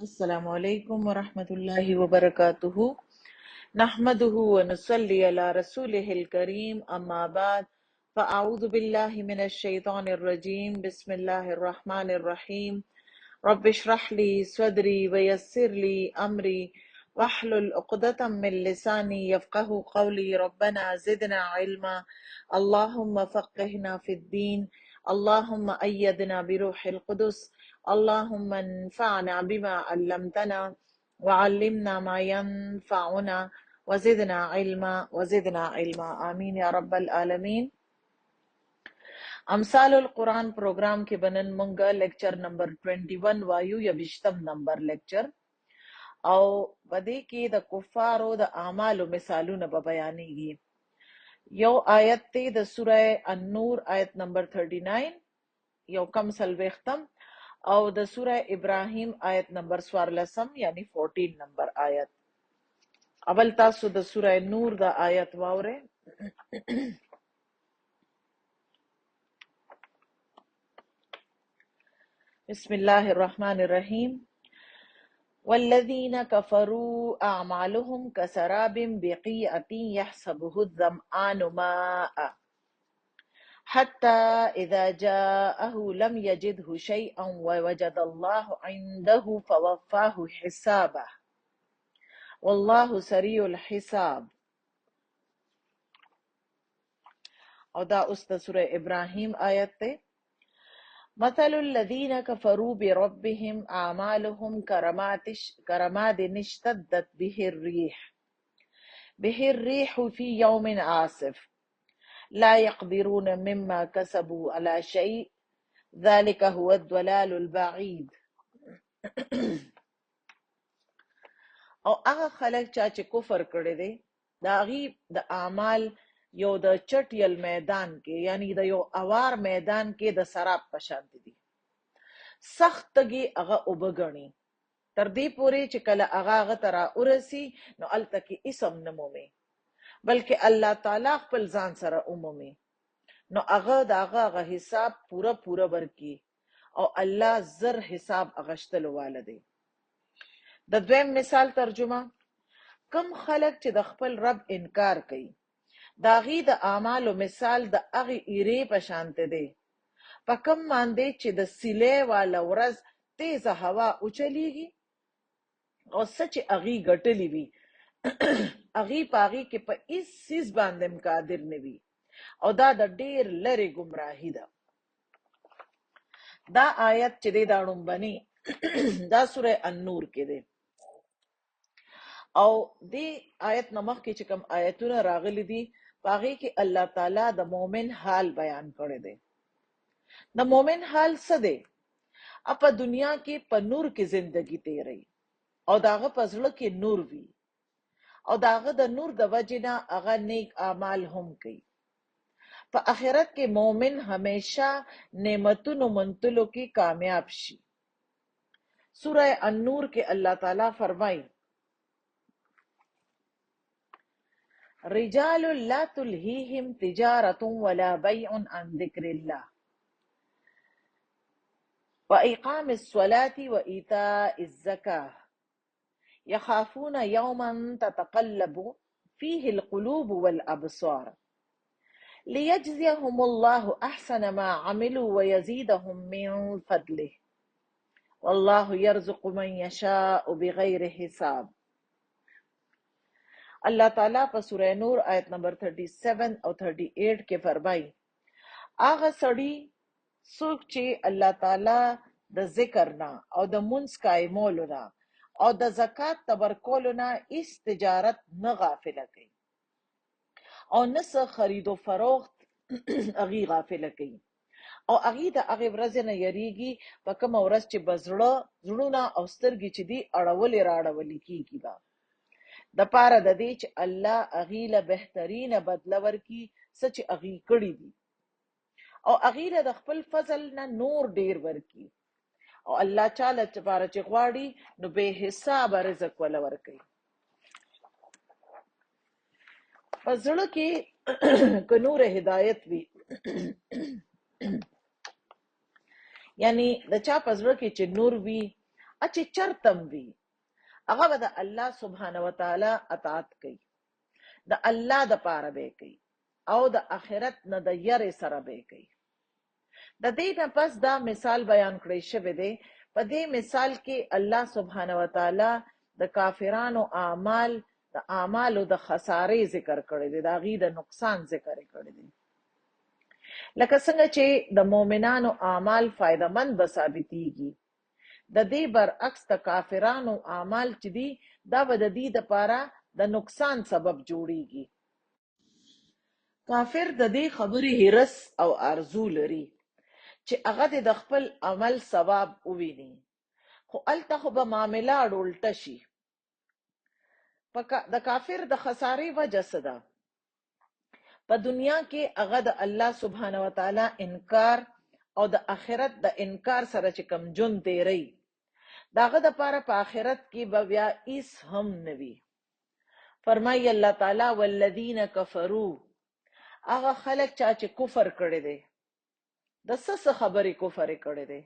السلام علیکم ورحمۃ اللہ وبرکاتہ نحمده ونصلی علی رسولہ الکریم اما بعد فاعوذ باللہ من الشیطان الرجیم بسم اللہ الرحمن الرحیم رب اشرح لی صدری ویسر لی امری واحلل عقدۃ من لسانی یفقہوا قولی ربنا زدنا علما اللہم فقہنا فی الدین اللہم ایدنا بروح القدس اللہم انفعنا بما علمتنا وعلمنا ما ينفعنا وزدنا علما آمین یا رب العالمین. امثال القرآن پروگرام کے بنن منگا لیکچر نمبر 21 وایو یا بشتم نمبر لیکچر او بدے کی دا کفارو دا اعمالو مثالو نبا بیانی گی. یو آیت تے دا سورہ النور آیت نمبر 39 یو کم سلویختم او دا سورہ ابراہیم آیت نمبر 14 یعنی 14 نمبر آیت. اول تاسو دا سورہ نور دا آیت واورے. بسم اللہ الرحمن الرحیم. والذین کفروا اعمالهم کسراب بقیعة یحسبه الظمآن ماء حتى اذا جاءه لم یجده شیئا ووجد اللہ عنده فوفاه حسابه واللہ سریع الحساب. او دا اس دا سورہ ابراہیم آیت تے. مثل الذین کفروا بربهم اعمالهم کرماد اشتدت به الریح فی یوم عاصف لا يقدرون مما کسبوا على شیء ذلك هو الضلال البعید. او هغه خلق چا کفر کړي دي دا غي د اعمال یو د چټیل میدان کې یعنی د یو اوار میدان کې د سراب پشان دي سخت گی اغا اوبگنی تر دې پورې چې کله اغا غ ترا ورسی نو التکی اسم نمومي بلکې الله تعالی خپل ځان سره عمومي نو اغا دا اغا حساب پورا ورکی او الله زر حساب اغشتل والده. د دویم مثال ترجمه. کم خلق چې د خپل رب انکار کوي دا غي د اعمالو مثال د اغي ایری پشانته دی په کم باندې چې د سیلې والا ورځ تیز هوا اوچلیږي او سچ اغي غټلی وی اغي پاغي کې په اس سیز باندې قادر نوي او دا د ډیر لری گمراهی ده. دا آیت چې دی داړم بني دا سورہ النور کې دی او دی آیت نمخ کې چې کوم آیتونه راغلي دي پاغي کې الله تعالی د مومن حال بیان کړی دی. د مومن حال څه دی؟ اپا دنیا کې په نور کې زندگی تیری او داغه پزړه کې نور وی او داغه د نور د وجنه هغه نیک اعمال هم کوي. په آخرت کې مومن همیشه نعمتونو منتلو کې کامیاب شي. سورہ النور کې اللہ تعالی فرمائی رجال لا تلہیہم تجارت ولا بیع عن ذکر اللہ وإقام الصلاة وإيتاء الزكاة يخافون يوما تتقلب فيه القلوب والأبصار ليجزيهم الله أحسن ما عملوا ويزيدهم من فضله والله يرزق من يشاء بغير حساب. اللہ تعالیٰ پر سورہ نور آیت نمبر 37 اور 38 کے فرمائی آغا سڑی سوک چی اللہ تعالیٰ د ذکرنا او د منس قائمولنا او د زکاة تبرکولنا اس تجارت نہ غافلہ کی او نس خرید و فروخت اغی غافلہ کی او اغی دا اغی ورزن یریگی پا کم ورز چی بزرنا او سترگی چی دی اڑولی راڑولی کی با د پاره د دې چې الله اغیله بهترینه بدلور کی سچ اغی کړی دی او اغیله د خپل فضل نه نور ډیر ورکی او الله چاله چې پاره چې غواړي نو به حساب رزق ولا ورکی. پزړه کې ک نور هدایت وی یعنی د چا پزړه کې چې نور وی چې چرتم وي هغه به د الله سبحانه وتعالی اطاعت کوي، د الله د پاره به کوي او د آخرت نه د یری سره به کوي. د دې نه پس دا مثال بیان کړی شوی دی. په دې مثال کې الله سبحانه وتعالی د کافرانو د اعمالو د خسارې ذکر کړی دی، د هغې د نقصان ذکر کړی دی. لکه څنګه چې د مؤمنانو اعمال فایدمند به ثابتېږي، د دې برعکس د کافرانو اعمال چې دي دا به د دې دپاره د نقصان سبب جوړیږي. کافر د دې خبرې هرس او ارزو لري چې هغه د خپل عمل ثواب وویني، خو هلته خو به معامله اړولټه شي. د کافر د خسارې وجه څه ده؟ په دنیا کې هغه د الله سبحانه وتعالی انکار او د آخرت د انکار سره چې کم ژوند تیری، د هغه دپاره په آخرت کې به بیا هیڅ هم نه وي. فرمایي الله تعالی والذین کفروا، هغه خلک چې کفر کړی دی. د څه خبرې کفر کړی دی؟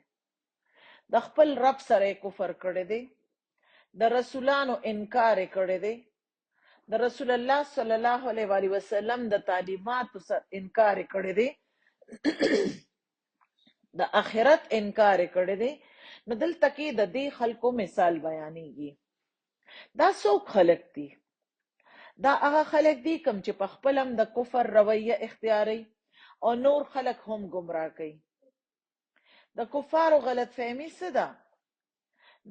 د خپل رب سره کفر کړی دی، د رسولانو انکار کړی دی، د رسول الله صلی الله علیه وسلم د تعلیماتو سره انکار کړی دی، د آخرت انکار کړی دی. نو دلته کې د دې خلکو مثال بیانېږي. دا څوک خلک دي؟ دا هغه خلک دي کوم چې په خپل هم د کفر رویه اختیاري او نور خلک هم گمراه کوي. د کفارو غلط فهمي څه ده؟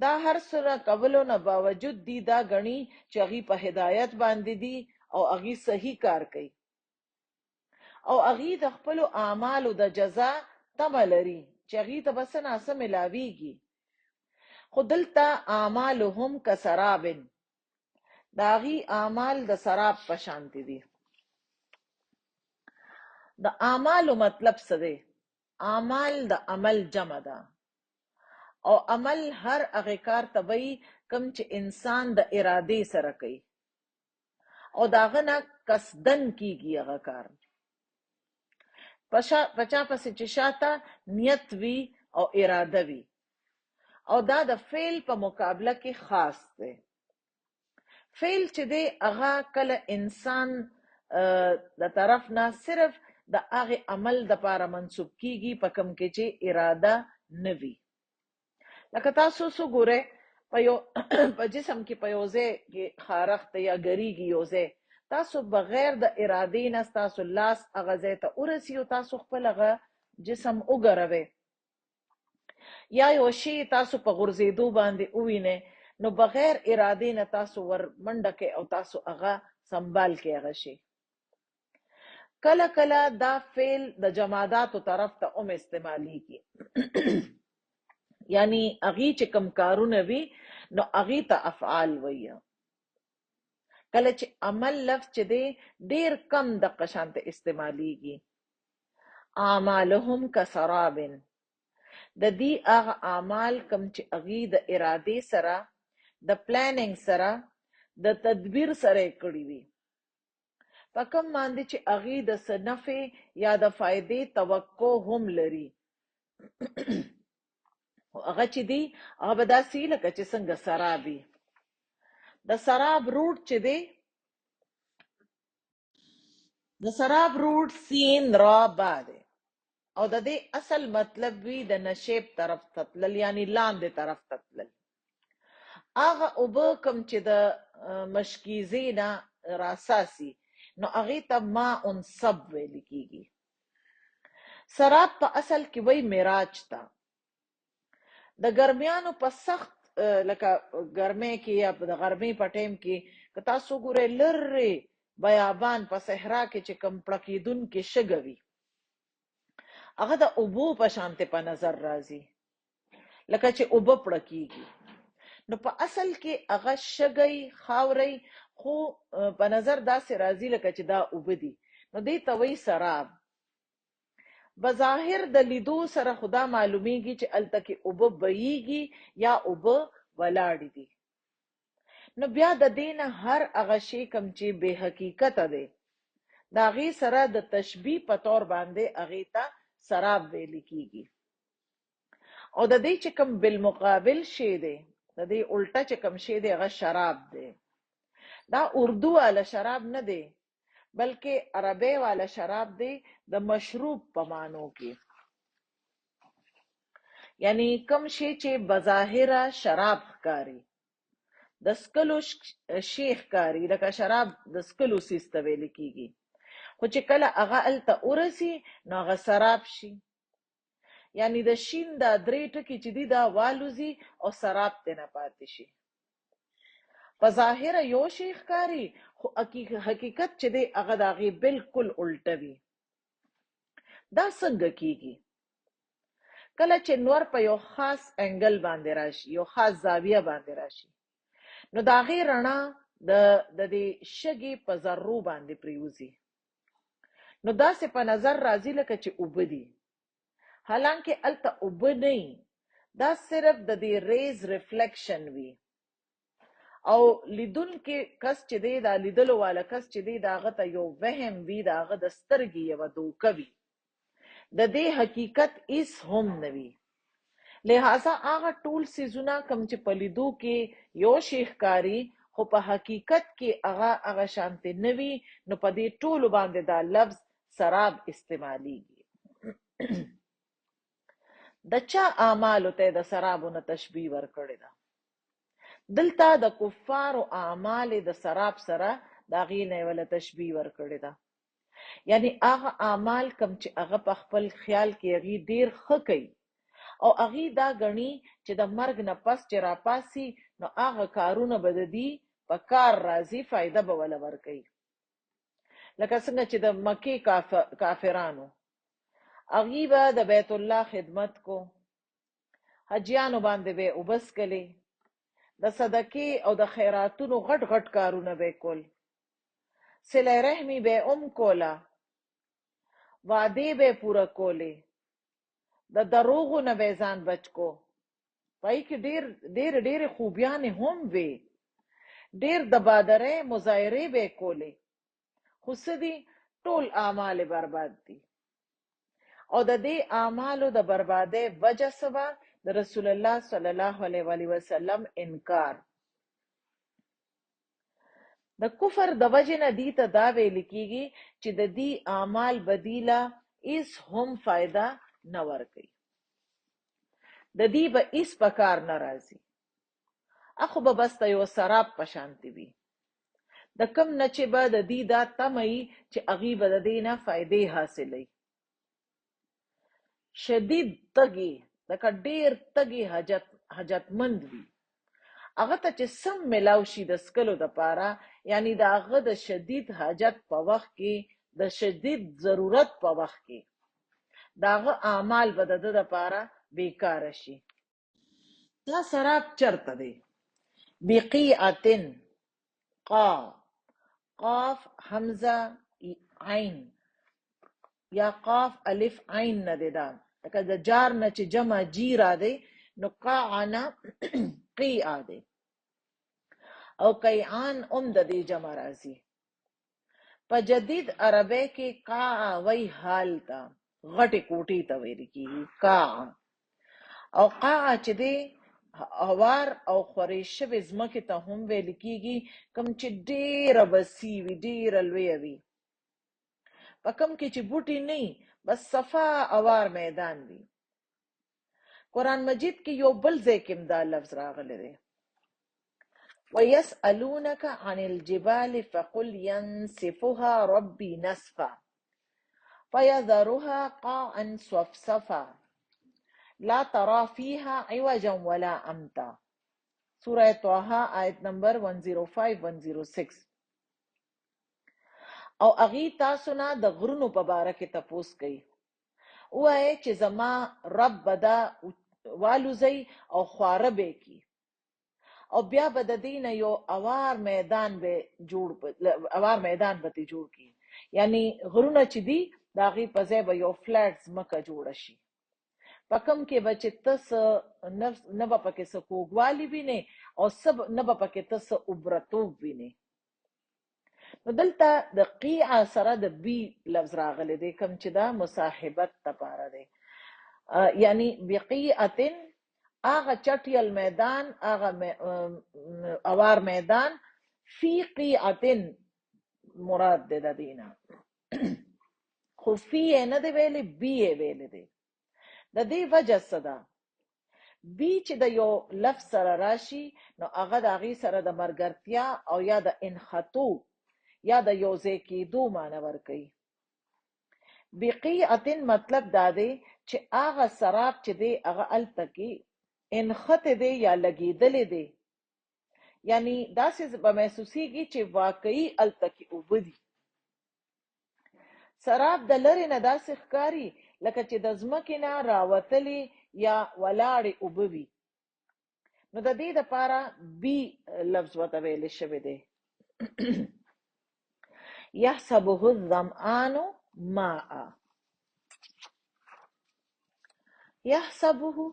دا هر سره کولو نه باوجود دی دا غني چې هغه په هدایت باندې دي او هغه صحیح کار کوي او هغه د خپل اعمالو د جزا تمه لري چې هغه ته بس ناسه ملاويږي. خو دلته اعمالهم کسراب، دا هغه اعمال د سراب په شان دي. د اعمالو مطلب څه دی؟ اعمال د عمل جمع ده او عمل هر هغه کار ته وایي کوم چې انسان د ارادې سره کوي او داغه نه قصدن کیږي هغه کار. پچا پسې چې شاته نیت وي او اراده وي او دا د فعل په مقابله کې خاص دی. فعل چې دی هغه کله انسان د طرف نه صرف د هغه عمل د پاره منسوب کیږي په کوم کې چې اراده نه وي. لکه تاسو ګوره په جسم کې په یو ځای کې خارښت یا ګریږي یو ځای، تاسو بغیر د ارادې نه تاسو لاس هغه ځای ته ورسي او تاسو خپل هغه جسم وګروئ، یا یو شی تاسو په غورځېدو باندې ووینئ، نو بغیر ارادې نه تاسو ور منډه کوئ او تاسو هغه سنبال کوئ هغه شی. کله کله دا فعل د جماداتو طرف ته هم استعمالیږي، یعنی هغه چې کوم کارونه وي نو هغه ته افعال وایي. کله چې عمل لفظ چې دی ډیر کم د قشانته استعمالیږي. اعمالهم کسراب، د دې هغه اعمال کوم چې هغه د ارادې سره، د پلانینګ سره، د تدبیر سره کړی وي، په کوم باندې چې هغه د نفع یا د فائدې توقع هم لري. هغه چې دی هغه به داسې لکه چې څنګه سرابي. د سراب روټ چې دی، د سراب روټ سین را باندې او د دې اصل مطلب وی د نشیب طرف تتلل، یعنی لاندې طرف تتلل. هغه اوبه کوم چې د مشکیزې نه راساسي نو هغه ته ماء صب ویل کیږي. سراب په اصل کې وی معراج تا. د ګرمیانو په سخت لکه ګرمۍ کې یا د غرمۍ په ټیم کې که تاسو ګورئ لرې بیابان په صحرا کې چې کوم پړکېدونکې شګه وي هغه د اوبو په شانتې په نظر راځي، لکه چې اوبه پړکېږي. نو په اصل کې هغه شګی خاورۍ خو په نظر داسې راځي لکه چې دا اوبه دي، نو دې ته وایي سراب. بظاهر د لیدو سره خدا معلومیږي چې الته کې اوبه بهیږي یا اوبه ولاړې دي. نو بیا د دې نه هر هغه شی کوم چې بې حقیقته دی د هغې سره د تشبیه په طور باندې هغې ته سراب ویل کیږي. او د دې چې کوم بالمقابل شی دی د دې الټه چې کوم شی دی هغه شراب دی. دا اردو والا شراب نه دی بلکې عربی والا شراب دی د مشروب په معنو کې. یعنی کوم شی چې بظاهره شراب ښکاري، د سکلو شی ښکاري، لکه شراب د سکلو څیز ته ویل کیږي، خو چې کله هغه هلته ورسي نو هغه سراب شي. یعنی د شین دا درې ټکي چې دي دا والوزي او سراب ترې پاتې شي. په ظاهره یو شی ښکاري خو حقیقت چې دی هغه د هغې بالکل الټه وي. دا څنګه کیږي؟ کله چې نور په یو خاص انګل باندې راشي، یو خاص زاویه باندې راشي، نو د هغې رڼا د دې شګې په ذرو باندې پریوزي، نو داسې په نظر راځي لکه چې اوبه دي، حالانکه هلته اوبه نه وي، دا صرف د دې ریز ریفلیکشن وي. او لیدونکي کس چې دی، دا لیدلو والا کس چې دی، د هغه ته یو وهم وي، د هغه د سترګې یوه دوکه وي، د دې حقیقت هیڅ هم نه وي. لہذا هغه ټول څیزونه کوم چې په لیدو کې یو شی ښکاري خو په حقیقت کې هغه شانتې نه وي، نو په دې ټولو باندې دا لفظ سراب استعمالیږي. د چا اعمالو ته د سرابو نه تشبیه ورکړې ده؟ دلته د کفارو اعمال د سراب سره د هغې نه یې وله تشبیه ورکړې ده. یعنی هغه اعمال کوم چې هغه په خپل خیال کې هغې ډېر ښه کوي او هغې دا ګڼي چې د مرګ نه پس چې راپاسي نو هغه کارونه به د دې په کار راځي، فایده به وله ورکوي. لکه څنګه چې د مکې کافرانو هغې به د بیت الله خدمت کو، حجیانو باندې به یې اوبه څکلې، د صدقې او د خیراتونو غټ غټ کارونه به یې کول، صله رحمي به یې کوله، وعدې به یې پوره کولې، د دروغو نه به یې ځان بچ کو. په هغې کې ډېرې خوبیانې هم وې، ډېر د بادرۍ مظاهرې به یې کولې، خو څه دي؟ ټول اعمال برباد دي. او د دې اعمالو د بربادۍ وجه څه وه؟ د رسول الله صلی الله علیه وسلم انکار. د کفر د وجې نه دې ته دا ویل کیږي چې د دې اعمال بدیله هیڅ هم فایده نه ورکوي، د دې به هیڅ په کار نه راځي، اخو به بس د یو سراب په شانتې وي، د کوم نه چې به د دې دا تمه وي چې هغې به د دې نه فایدې حاصلوي. شدید تږي، لکه ډېر تږي حاجتمند وي، هغه ته چې سم ملاو شي د څکلو دپاره، یعنی د هغه د شدید حاجت په وخت کې، د شدید ضرورت په وخت کې، د هغه اعمال به د ده دپاره بیکاره شي. دا سراب چرته دی؟ بقیعة، قاف حمزه عین یا قاف الف عین نه دی، دا لکه د جار نه چې جمع جی را دی نو قاع نه قیعه دی، او قیعان هم د دې جمع راځي. په جدید عربی کې قاع وی حال ته، غټې کوټې ته ویل کېږي قاع. او قاع چې دی هوار او خورې شوې ځمکې ته هم ویل کېږي، کوم چې ډېره وسیع وي، ډېره لویه وي، په کوم کې چې بوټي نه وي، بس صفا هوار میدان وي. قرآن مجید کې یو بل ځای کې هم دا لفظ راغلی دی، وَيَسْأَلُونَكَ عَنِ الْجِبَالِ فَقُلْ يَنْسِفُهَا رَبِّي نَسْفًا فَيَذَرُهَا قَاعًا صَفْصَفًا لا ترى فيها عوجا ولا امتا. سورہ طه آیت نمبر 105-106. او اغي تاسو نه د غرونو په باره کې تپوس کوي، وایي چې زما رب بدا والوزي او خواره به کی، او بیا به د دې نه یو اوار میدان به جوړ کی. یعنی غرونه چې دي د هغې په ځای به یو فلیټ ځمکه جوړه شي، په کوم کې به چې ته نه به پکې څه کوږوالي وینې او نه به پکې ته څه اوبرتوب وینې. نو دلته د قیعه سره د بی لفظ راغلی دی، کوم چې دا مصاحبت دپاره دی. یعنی بقیعة هغه چټیل میدان، هغه اوار میدان، فی قیعتن مراد دی د دینه. خو فی یې نه دی ویلی، بی یې ویلی دی. د دې وجه څه ده؟ بی چې د یو لفظ سره راشي نو هغه د هغې سره د ملګرتیا او یا د انخطو یا د یو ځای کېدو معنی ورکوي. بقیعتن مطلب دا دی چې هغه سراب چې دی هغه هلته کې انخطې دی یا لګېدلی دی، یعنی داسې به محسوسیږي چې واقعي هلته کې اوبه دي. سراب د لرې نه داسې ښکاري لکه چې د ځمکې نه راوتلې یا ولاړې اوبه وي. نو د دې دپاره بی لفظ ورته ویلی شوی دی. یحسبه الظمآن ماء. یحسبه،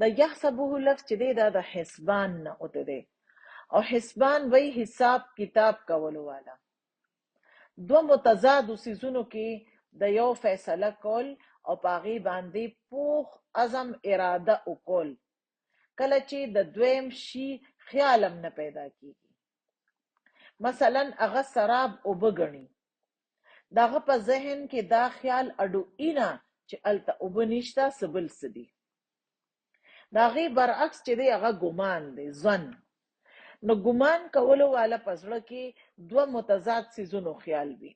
د یحسبه لفظ چې دی دا د حسبان نه اوته دی، او حسبان وی حساب کتاب کولو والا. دو متضادو څیزونو کې د یو فیصله کول او په هغې باندې پوخ عزم اراده وکول، کله چې د دویم شي خیال هم نه پیدا کېږي. مثلا هغه سراب اوبه ګڼي، د هغه په ذهن کې دا خیال اډوي نه چې هلته اوبه نشته، څه بل څه دي. د هغې برعکس چې دی هغه ګمان دی، ظن. نو ګمان کولو والا په زړه کې دوه متضاد څیزونو خیال وي.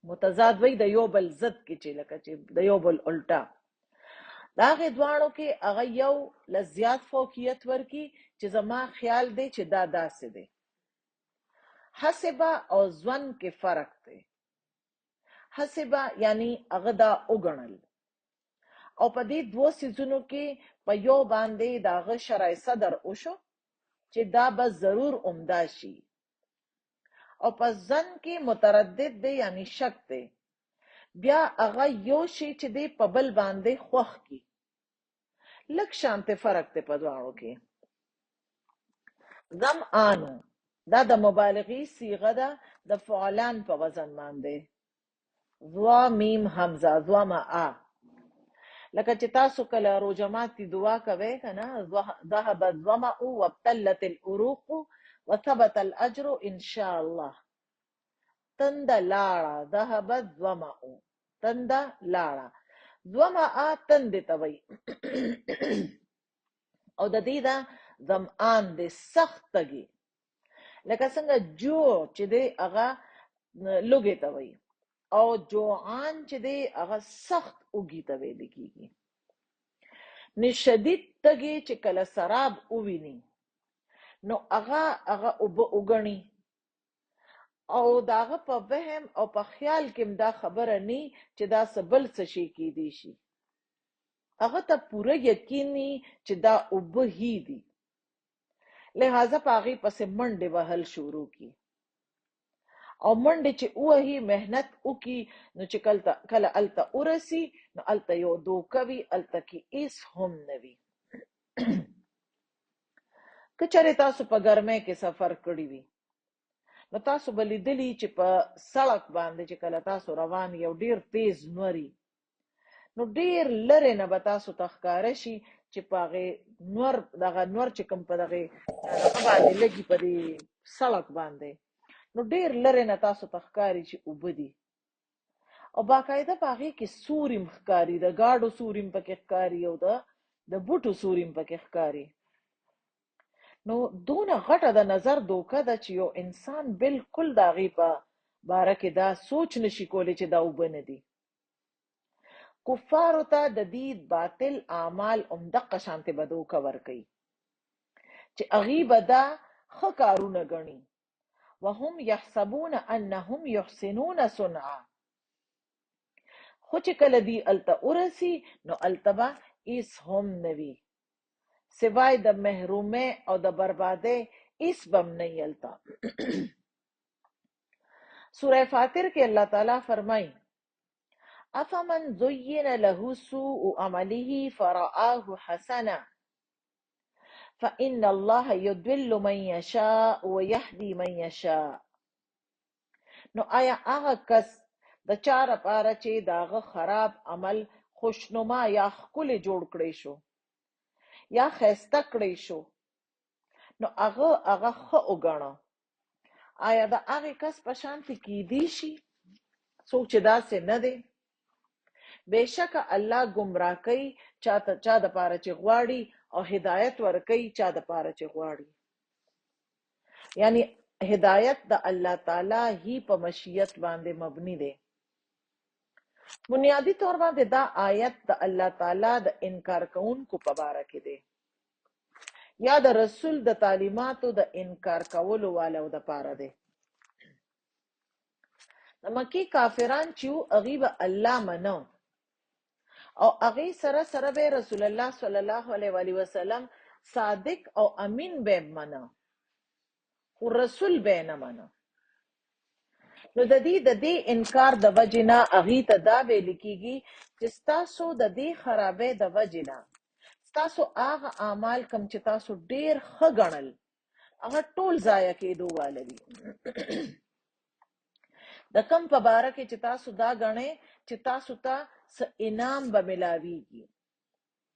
متضاد وی د یو بل ضد کې چې لکه چې د یو بل الټا. د هغې دواړو کې هغه یو له زیات فوقیت ورکي چې زما خیال دی چې دا داسې دی. حسبه او ظن کې فرق دی. حسبه یعنی هغه دا وګڼل، او په دې دوه څیزونو کې په یو باندې د هغه شرح صدر وشو چې دا به ضرور عمده شي، او په ظن کې متردد دی یعنی شک دی. بیا هغه یو شی چې دی په بل باندې خوښ کی. لږ شانته فرق دی په دواړو کې. ظمآنو دا د مبالغې صیغه ده د فعلان په وزن باندې. ضوا میم حمزه ظمآ. لکه چې تاسو کله روجمات کی دعا کوئ کنه، ذهب الظمأ وابتلت العروق وثبت الاجر ان شاء الله. تند لاړه، ذهب الظمأ، تند لاړه. ظمأ تند ته وایي. او د دې دا ظمآن د سخت تږي، لکه څنګه جوع چې دی هغه لوږې ته وایي، او جوعان چې دی هغه سخت اوږي ته ویل کېږي. نو شدید تږي چې کله سراب وویني نو هغه اوبه وګڼي، او د هغه په وهم او په خیال کې دا خبره نه چې دا څه بل څه شي کېدی شي. هغه ته پوره یقین وي چې دا اوبه هی دي، لہذا په هغې پسې منډې وهل شروع کړي. او منډې چې ووهي، محنت وکړي، نو چې کله هلته ورسي نو هلته یو دوکه وي، هلته کې هېڅ هم نه وي. که چېرې تاسو په ګرمۍ کې سفر کړی وي نو تاسو به لیدلي چې په سړک باندې چې کله تاسو روان یو ډېر تیز نوري، نو ډېر لرې نه به تاسو ته ښکاره شي چې په هغې دغه نور چې کوم په دغې باندې لګي په دې سړک باندې، نو ډېر لرې نه تاسو ته ښکاري چې اوبه دي. او باقاعده په هغې کې سوري هم ښکاري، د ګاډو سوري هم پکې ښکاري او د بوټو سوري هم پکې ښکاري. نو دونه غټه د نظر دوکه ده چې یو انسان بالکل د هغې په باره کې دا سوچ نشي کولی چې دا اوبه نه دي. کفارو ته د دې باطل اعمال همدغه شانتې به دوکه ورکوي چې هغې به دا ښه کارونه ګڼي. وهم یحسبون انهم یحسنون صنعا. خو چې کله دی هلته ورسي نو هلته به هېڅ هم نه وي، سوای د محرومۍ او د بربادۍ هېڅ به هم نه وي هلته. سوره فاطر کې الله تعالی فرمایي: افمن زین له سوء عمله فرآه حسنا فإن الله يضل من يشاء ويهدي من يشاء. نو آیا هغه کس د چا لپاره چې د هغه خراب عمل خوشنما یا ښکلی جوړ کړی شو، یا خیسته کړی شو، نو هغه ښه وګڼه. آیا د هغې کس په شانتې کیدی شي؟ څوک چې داسې نه دی. بېشکه الله ګمراه کوي چا د پاره چې غواړي، او هدایت ورکوي چا د پاره چې غواړي. یعنی هدایت د الله تعالی هی په مشیت باندې مبني دی. بنیادی طور باندې دا آیت د الله تعالی د انکار کوونکو په باره کې دی، یا د رسول د تعلیماتو د انکار کولو والو د پاره دی. د مکی کافران چې وو هغوی به الله منو، او هغوی سره سره به رسول الله صلی الله علیه وسلم صادق او امین به منو، خو رسول به نه منو. نو د دې انکار د وجې نه هغوی ته دا ویل کېږي چې ستاسو د دې خرابۍ د وجې نه ستاسو هغه اعمال کوم چې تاسو ډېر ښه ګڼل هغه ټول ضایع کېدو واله دي. د کوم په باره کې چې تاسو دا ګڼئ چې تاسو ته څه انعام به ملاویږي،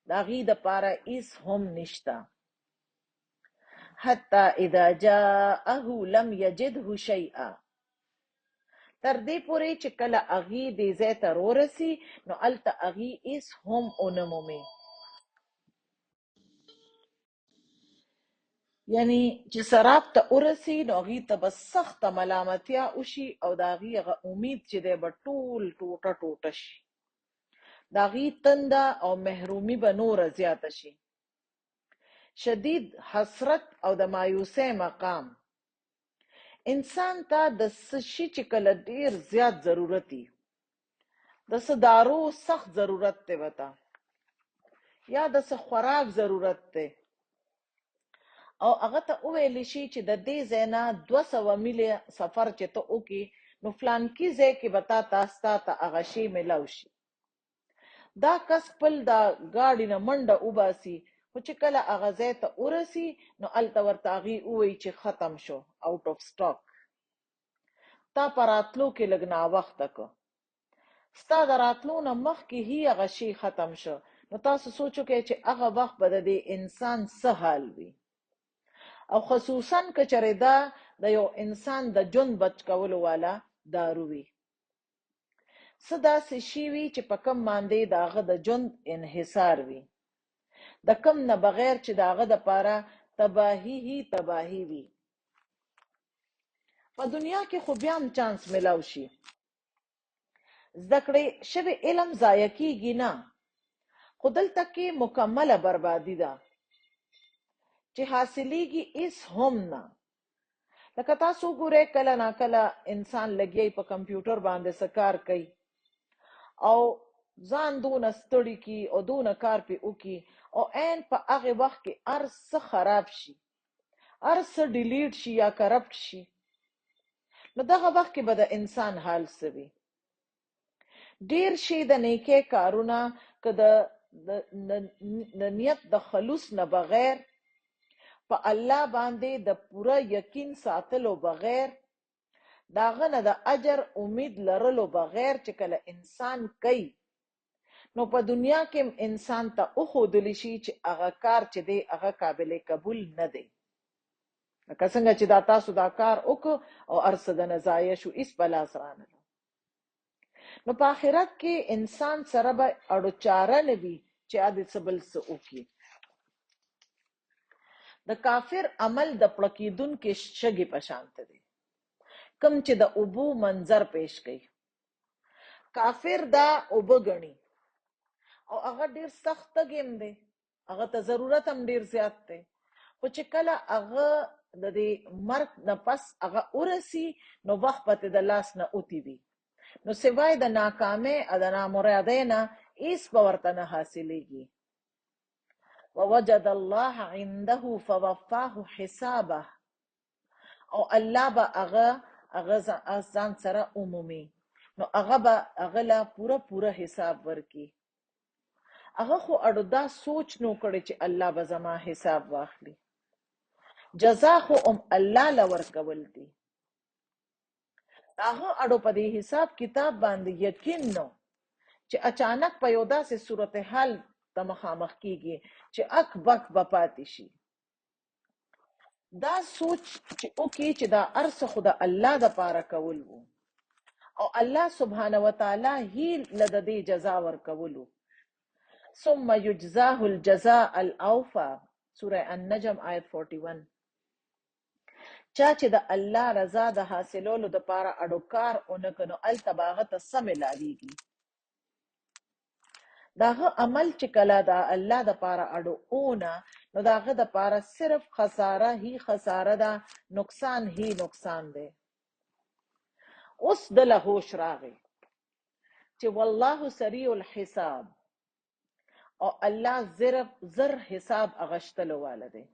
د هغې دپاره هېڅ هم نشته. حتی اذا جاءه لم یجده شیئا، تر دې پورې چې کله هغې دې ځای ته ورسي، نو هلته هغې هېڅ هم ونه مومي. یعنی چې سراب ته ورسي، نو هغې ته به سخته ملامتیا وشي، او د هغې هغه امید چې دی به ټول ټوټه ټوټه شي. د هغې تنده او محرومي به نوره زیاته شي. شدید حسرت او د مایوسۍ مقام انسان ته د څه شي چې کله ډېر زیات ضرورت وي، د څه دارو سخت ضرورت دی ورته، یا د څه خوراک ضرورت دی، او هغه ته وویلی شي چې د دې ځای نه 200 میله سفر چې ته وکړې، نو فلانکي ځای کې به ستا ته هغه شی میلاو شي. دا کس خپل د ګاډي نه منډه وباسي، خو چې کله هغه ځای ته ورسي، نو هلته ورته هغې ووایي چې ختم شو، آوټ آف سټاک، تا په راتلو کې لږ ناوخته که، ستا د راتلو نه مخکې هی هغه شی ختم شو. نو تاسو سوچ وکئ چې هغه وخت به د دې انسان څه حال وي، او خصوصا که چېرې دا د یو انسان د ژوند بچ کولو والا دارو وي. څه داسې شی وي چې په کوم باندې د هغه د ژوند انحصار وي، د کوم نه بغیر چې د هغه دپاره تباهي هی تباهي وي. په دنیا کې خو بیا هم چانس میلاو شي، زده کړې شوی علم ضایع کېږي نه، خو دلته کې مکمله بربادي ده چې حاصلېږي هېڅ هم نه. لکه تاسو وګورئ کله ناکله انسان لګیا په کمپیوټر باندې څه کار کوي، او ځان دونه ستړي کي او دونه کار پې وکړي، او عین په هغې وخت کې هر څه خراب شي، هر څه ډیلیټ شي یا کرپټ شي، نو دغه وخت کې به د انسان حال څه وي. ډېر شي د نیکۍ کارونه که د نیت د خلوص نه بغیر، په الله باندې د پوره یقین ساتلو بغیر، د هغه نه د اجر امید لرلو بغیر چې کله انسان کوي، نو په دنیا کې انسان ته وښودلی شي چې هغه کار چې دی هغه قابل قبول نه دی. لکه څنګه چې دا تاسو دا کار وکړو او هر څه د نه ضایع شو، هېڅ په لاس رانغلل. نو په آخرت کې انسان سره به اړو چاره نه وي چې د څه بل څه وکړي. د کافر عمل د پړکېدونکې شګې په شانته دی، کوم چې د اوبو منظر پیش کوي. کافر دا اوبه ګڼي، او هغه ډېر سخت تږی هم دی، هغه ته ضرورت هم ډېر زیات دی، خو چې کله هغه د دې مرګ نه پس هغه ورسي، نو وخت به د لاس نه اوتي وي، نو سوای د ناکامۍ او د نامرادۍ نه هېڅ به ورته نه حاصلېږي. ووجد الله عنده فوفاه حسابه، او الله به هغه ځان سره عمومي، نو هغه به هغه له پوره حساب ورکي. هغه خو اړو دا سوچ نو کړی چې الله به زما حساب واخلي، جزا خو الله له ورکول دي. هغه اړو په دې حساب کتاب باندې یقین نو چې اچانک په یو داسې صورت حال ته مخامخ کیږي چې اک بک بپاتې شي. دا سوچ چې اوکې چې دا ارس خو د الله د پاره کول وو او الله سبحانه وتعالی هی لده دې جزا ورکولو. ثم یجزاه الجزاء الاوفى سوره النجم آیت 41. چا چې د الله رضا د حاصلولو د پاره اډو کار اونکنو التباغه ته سم لاویږي. داغه عمل چې کله دا الله د پاره اډو اونه نو داغه د پاره صرف خساره هی خساره ده، نقصان هی نقصان ده. اوس د له هوش راغی چې والله سریع الحساب او الله زر حساب اغشتلو والده.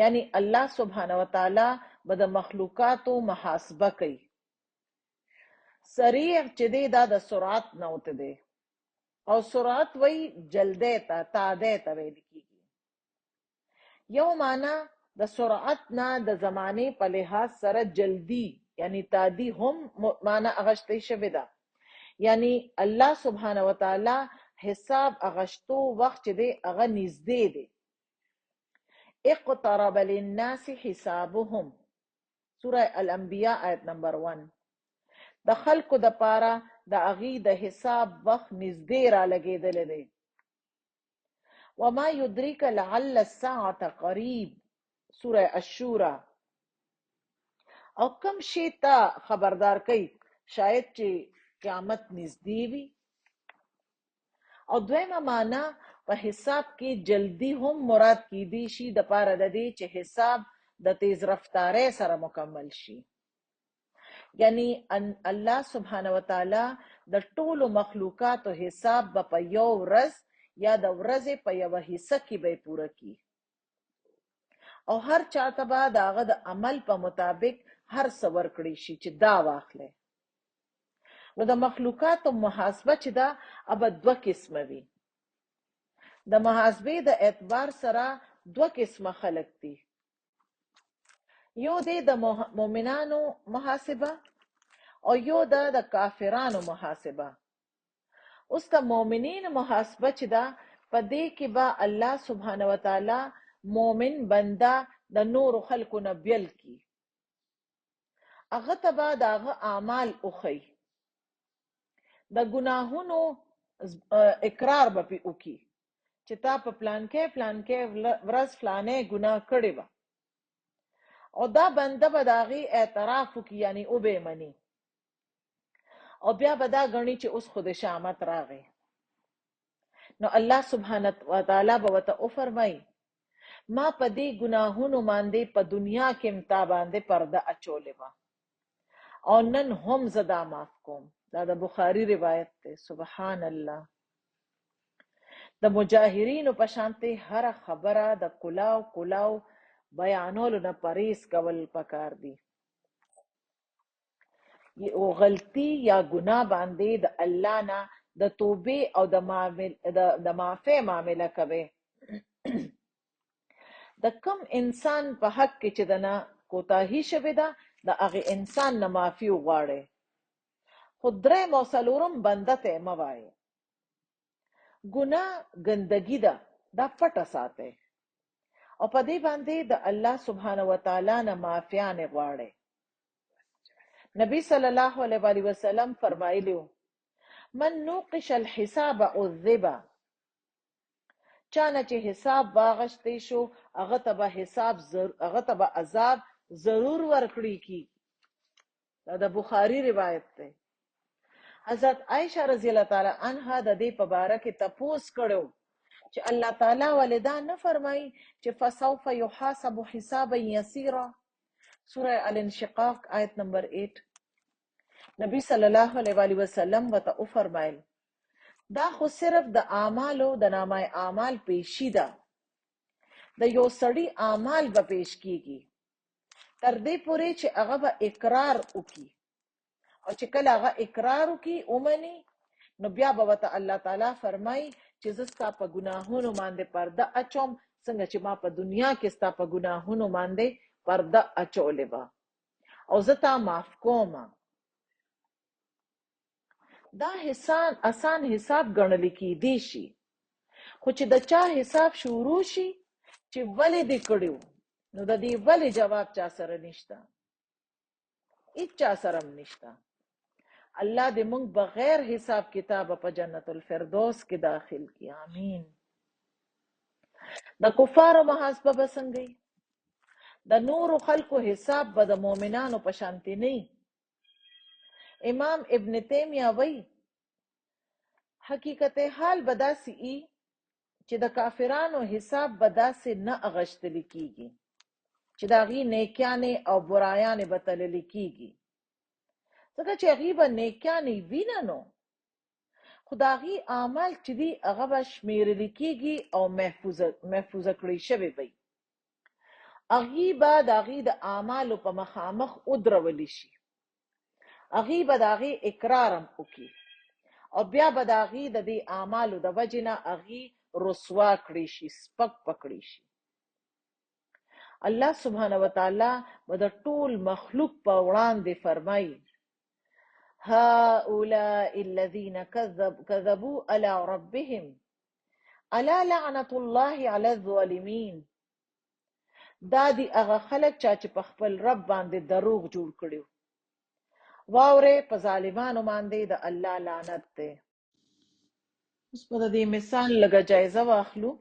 یعنی الله سبحانه وتعالی به د مخلوقاتو محاسبه کوي. سریع چې دی دا د سرعت نوته دی او سرعت وی جلده تا تاده تا ویل کیږي. یو معنا د سرعت نه د زمانه په لحاظ سره جلدی یعنی تادی هم معنا اغشتې شوی ده. یعنی الله سبحانه وتعالی حساب اغشتو وخت دی اغه نږدې دی. اقترب للناس حسابهم سوره الانبیاء آیت نمبر 1. د خلکو د پاره د اغي د حساب وخت نږدې را لګیدل دی. وما يدريك لعل الساعه قريب سوره الشورى. او کم شي ته خبردار کوي شاید چې قیامت نږدې وي. او دویمه معنا په حساب کې جلدی هم مراد کی دی شي د پاره د دې چې حساب د تیز رفتارۍ سره مکمل شي. یعنی الله سبحانه وتعالی د ټولو مخلوقاتو حساب په یو ورځ یا د ورځې په یو حصہ کې به پوره کی او هر چاته به داغه د عمل په مطابق هر څه ورکړي شي چې دا واخلې. نو د مخلوقاتو محاسبه چې دا اب دوه قسمه وي. د محاسبه د اعتبار سره دوه قسمه خلق دي. یو دی د مؤمنانو محاسبه او یو د کافرانو محاسبه. اوس د مؤمنین محاسبه چې دا په دې کې به الله سبحانه وتعالی مؤمن بنده د نور خلقو نه بیل کی. هغه ته به داغه اعمال اوخی د ګناهونو اقرار به وکي چې تا په پلان کې ورځ فلانه ګناه کړی و او دا بنده به داغي اعتراف وکي یعنی او به منی او بیا به دا غني چې اوس خود شامت راغی. نو الله سبحانه وتعالی به وته او فرمای ما په دې ګناهونو باندې په دنیا کې امتا باندې پرده اچولې و او نن هم زدا معاف کوم. دا د بخاری روایت ده. سبحان الله. د مجاهرینو په شانته هر خبره د کلاو بیانولو نه پریز کول پکار دي. او غلطی یا گناه باندې د الله نه د توبه او د معافی معامله کوي. د کم انسان په حق کې چې دنه کوتاهی شوی ده د هغه انسان نه معافی وغواړي. خدای موصلورم بنده ته موای ګناه ګندګی ده دا پټه ساته او په دې باندې د الله سبحانه وتعالی نه معافیانه غواړي. نبی صلی الله علیه وسلم فرمایلیو من نوقش الحساب عذب. چانه چې حساب واغشتې شو هغه ته به عذاب ضرور ورکړي کی. دا د بخاری روایت ده. حضرت عائشہ رضی اللہ تعالی عنہا د دې په باره کې تپوس کړو چې الله تعالی ولدا نه فرمایي چې فسوف يحاسب حسابا يسيرا سوره الانشقاق آیت نمبر 8. نبی صلی الله علیه وسلم وته او فرمایل دا خو صرف د اعمالو د نامه اعمال پیشی ده. د یو سړی اعمال به پیش کیږي تر دې پورې چې هغه به اقرار وکي او چې کله هغه اقرار وکي اومني نو بیا به وته الله تعالی فرمای چې زستا په ګناهونو باندې پرده اچوم څنګه چې ما په دنیا کې ستا په ګناهونو باندې پرده اچولې و او زتا معاف کوم. دا آسان حساب ګڼل کېدی شي خو چې د چا حساب شروع شي چې ولې دې کړیو، نو د دې ولې جواب چا سره نشته، هیڅ چا سره نشته. الله دې موږ بغیر حساب کتاب په جنت الفردوس کې داخل کی. آمین. د کفارو محاسبه به څنګه وي؟ د نورو خلکو حساب به د مؤمنانو په شانتي نه. امام ابن تیمیه وی حقیقت حال به داسې ای چې د کافرانو حساب به داسې نه اغشتل کیږي چې د هغې نیکیانې او برایانې به تلل کیږي، ځکه چې هغې به نیکیانې وي نه، نو خو د هغې اعمال چې دي هغه به شمیرل کیږي او محفوظه کړی شوی وي. هغې به د هغې د اعمالو په مخامخ ودرولی شي، هغې به د هغې اقرار هم وکړي او بیا به د هغې د دې اعمالو د وجې نه هغې رسوا کړی شي، سپک پکړی شي. الله سبحانه وتعالی به د ټول مخلوق په وړاندې فرمایي هؤلاء الذين كذبوا على ربهم الا لعنة الله على الظالمين. دا دی هغه خلک چې په خپل رب باندې دروغ جوړ کړي، واورې په ظالمانو باندې د الله لعنت دی. اوس په دې مثال لږه جایزه واخلو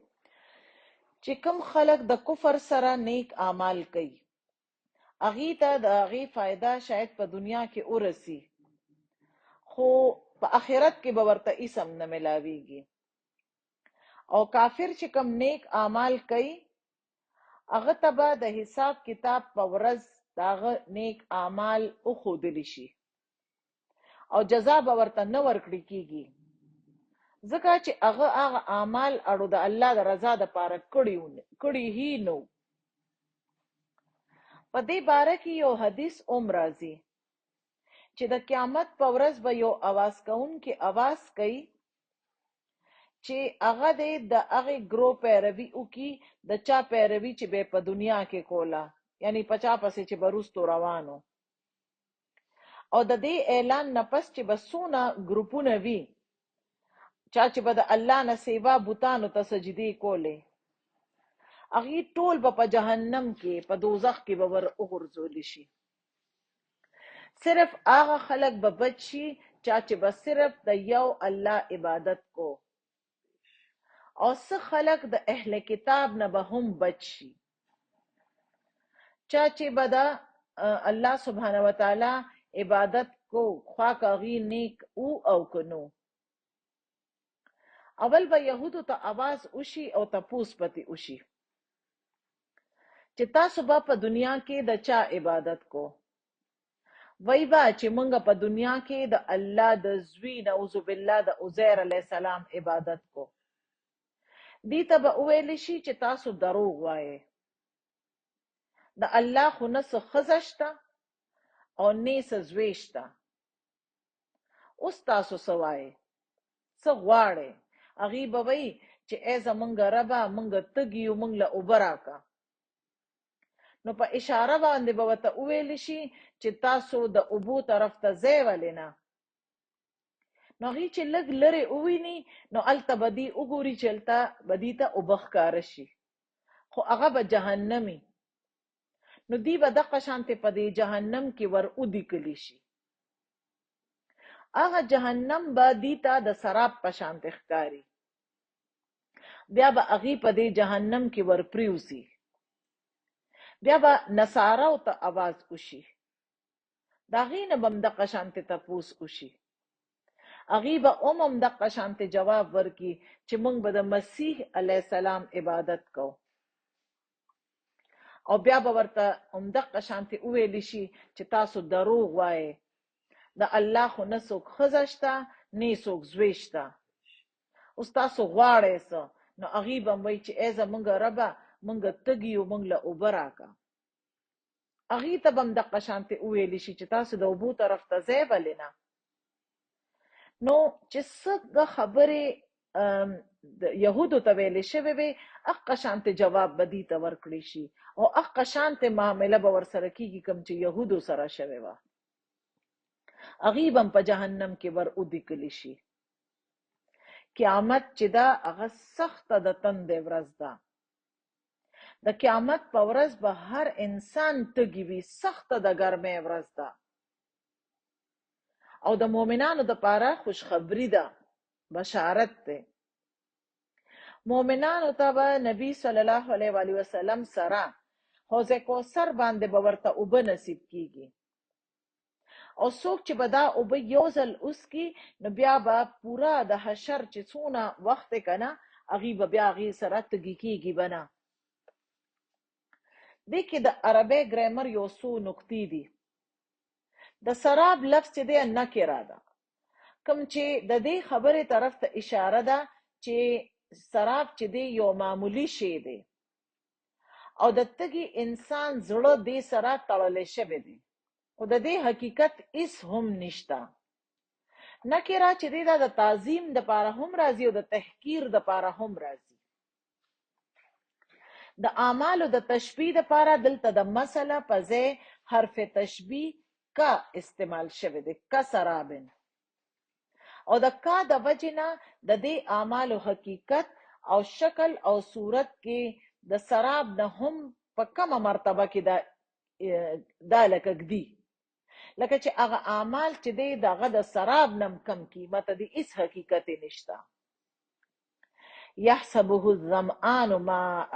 چې کوم خلک د کفر سره نیک اعمال کوي، هغې ته د هغې فایده شاید په دنیا کې ورسي، خو په آخرت کې به ورته هیڅ هم نه ملاویږي. او کافر چې کوم نیک اعمال کوي هغه ته به د حساب کتاب په ورځ د هغه نیک اعمال وښودلی شي او جزا به ورته نه ورکړل کیږي، ځکه چې هغه اعمال اړو د الله د رضا دپاره کړي هی نو. په دې باره کې یو حدیث هم راځي چې د قیامت په ورځ به یو اواز کوونکی اواز کوي چې هغه دې د هغې ګروه پیروي وکړي د چا پیروي چې به په دنیا کې کوله، یعنی په چا پسې چې به وروستو روانو. او د دې اعلان نه پس چې به څونه ګروپونه وي چا چې به د الله نه سیوا بوتانو ته سجدې کولې، هغې ټول به په جهنم کې په دوزخ کې به ور وغورځولی شي. صرف هغه خلک به بچ شي چې به صرف د یو الله عبادت کو، او څه خلک د اهل کتاب نه به هم بچ شي چې به د الله سبحانه وتعالی عبادت کو، خوا که هغې نیک او کنو. اول به یهودو ته آواز وشي او تپوس پتی وشي چې تاسو به په دنیا کې د چا عبادت کو؟ وی با چې موږ په دنیا کې د الله د زوی نعوذ بالله د عزیر علیه السلام عبادت کو. دې ته به وویل شي چې تاسو دروغ وایې، د الله خو نه څه ښځه شته او نه څه زوی شته. اوس تاسو څه وایې، څه غواړئ؟ هغې به وایي چې ای زمونږ ربه موږ تږي یو، موږ له اوبه راکړه. نو په اشاره باندې به ورته وویل شي چې تاسو د اوبو طرف ته ځئ ولې نه؟ نو هغې چې لږ لرې وویني نو هلته به دې وګوري چې هلته به دې ته اوبه ښکاره شي، خو هغه به جهنمي. نو دی به دغه شانتې په دې جهنم کې ور ودیکلی شي. هغه جهنم به دې ته د سراب په شانتې ښکاري، بیا به هغې په دې جهنم کې ور پریوزي. بیا به نصاراو ته آواز وشي، د هغې نه به هم دغه شانتې تپوس وشي، هغې به هم دغه شانتې جواب ورکړي چې موږ به د مسیح علیه السلام عبادت کوو. او بیا به ورته همدغه شانتې وویلی شي چې تاسو دروغ وایې، د الله خو نه څوک ښځه شته نه څوک زوی شته. اوس تاسو غواړئ څه؟ نو هغې به هم وایي چې ای زمونږ ربه موږ تږي یو، موږ له اوبه راکړه. هغې ته به هم دغه شانتې وویلی شي چې تاسو د اوبو طرف ته ځئ ولې نه؟ نو چې څه خبرې یهودو ته ویلې شوې وې هغه شانتې جواب به دې ته ورکړی شي او هغه شانتې معامله به ورسره کېږي کوم چې یهودو سره شوې وه. هغې به هم په جهنم کې ور ودیکلی شي. قیامت چې دا هغه سخته د تندې ورځ ده. د قیامت په ورځ به هر انسان تږي وي، سخته د ګرمۍ ورځ ده. او د مؤمنانو دپاره خوشخبري ده، بشارت دی. مؤمنانو ته به نبی صلی الله علیه و وسلم سره حوض کوثر باندې به ورته اوبه نصیب کیږي. او څوک چې به دا اوبه یو ځل وڅښي نو بیا به پوره د حشر چې څونه وخت دی که نه، هغې به بیا هغې سره تږي کیږي به نه. دې کې د عربی ګرامر یو څو نقطې دي. د سراب لفظ چې دی نکره ده، کوم چې د دې خبرې طرف ته اشاره ده چې سراب چې دی یو معمولی شی دی او د تږي انسان زړه دې سره تړلی شوی دی، خو د دې حقیقت هیڅ هم نشته. نکره چې دی دا د تعظیم دپاره هم راځي او د تحقیر دپاره هم راځي. د اعمالو د تشبیه دپاره دلته د مثله په ځای حرف تشبیه کا استعمال شوی دی، کا سرابن. او د کا د وجې نه د دې اعمالو حقیقت او شکل او صورت کې د سراب نه هم په کمه مرتبه کې دا لکه ږدي، لکه چې هغه اعمال چې دی د هغه د سراب نه کم قیمته دي، هیڅ حقیقت یې نشته. یحسبه الظمآن ماء،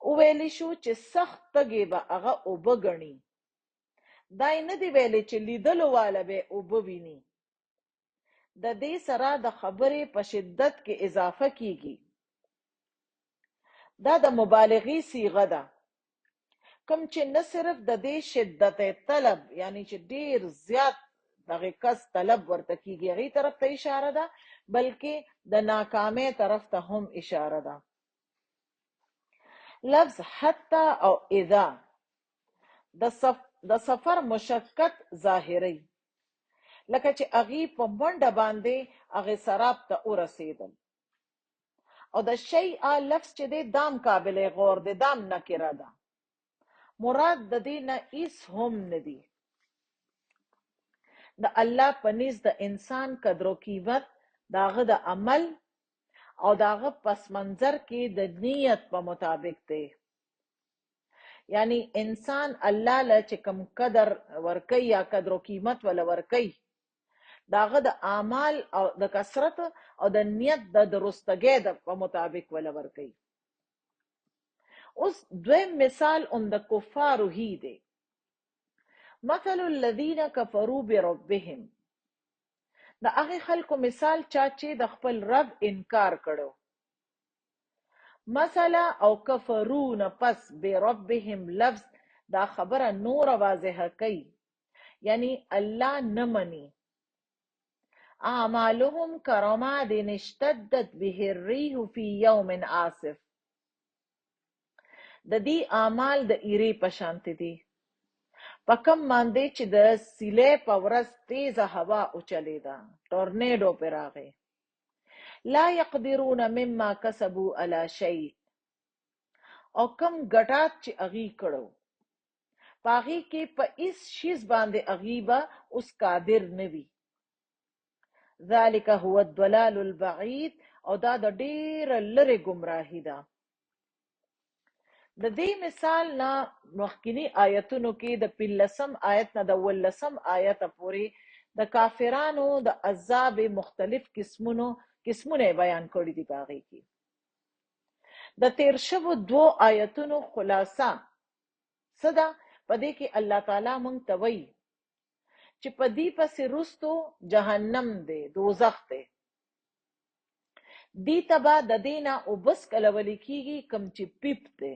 وویلی شو چې سخت تږی به هغه اوبه ګڼي. دا یې نه دی ویلی چې لیدلو واله به اوبه ویني. د دې سره د خبرې په شدت کې اضافه کیږي. دا د مبالغې صیغه ده، کوم چې نه صرف د دې شدت طلب یعنی چې ډیر زیات دغه کس طلب ورته کیږي هغې طرف ته اشاره ده، بلکې د ناکامۍ طرف ته هم اشاره ده. لفظ حتی او اذا د سفر مشقت ظاهري، لکه چې هغې په منډه باندې هغې سراب ته ورسېدل. او د شیء لفظ چې دی دام قابل غور دی، دام نکره ده، مراد د دې نه هیڅ هم نه دي. د الله په نزد د انسان قدر و قیمت د هغه د عمل او د هغه پس منظر کې د نیت په مطابق دی. یعنی انسان الله له چې کوم قدر ورکوي یا قدر و قیمت ولا ورکوي، د هغه د اعمال او د کثرت او د نیت د درستګۍ په مطابق ولا ورکوي. اوس دویم مثال د کفارو هی دی. مثل الذین کفروا بربهم، د هغې خلکو مثال چا چې د خپل رب انکار کړو. مثلا او کفرون پس بربهم لفظ دا خبره نور واضحه کوي، یعنی الله نه مني. اعمالهم کرماد اشتدت به الریح فی یوم عاصف، د دې اعمال د ایرې په شانتې دي، په کم باندې چې د سیلې په ورځ تیزه هوا اوچلیده، ټورنیډو پې راغی. لا یقدرون مما کسبوا علی شیء، او کم ګټات چې هغې کړو په هغې کې په هیڅ شیز باندې هغې به اوس قادر نه وي. ذلک هو الضلال البعید، او دا د ډېره لرې ګمراهي ده. د دې مثال نه مخکینی آیتونو کې د 15 آیت نه د 18 آیت پورې د کافرانو د عذاب مختلف قسمونه بیان کړي دي. باغې کې د تیر شوو 2 آیتونو خلاصه څه ده؟ په دې کې الله تعالی مونږ ته وایي چې په دې پسې رستو جهنم دی، دوزخ دی. دې ته به د دې نه اوبس کلولی کېږي کوم چې پیپ دی،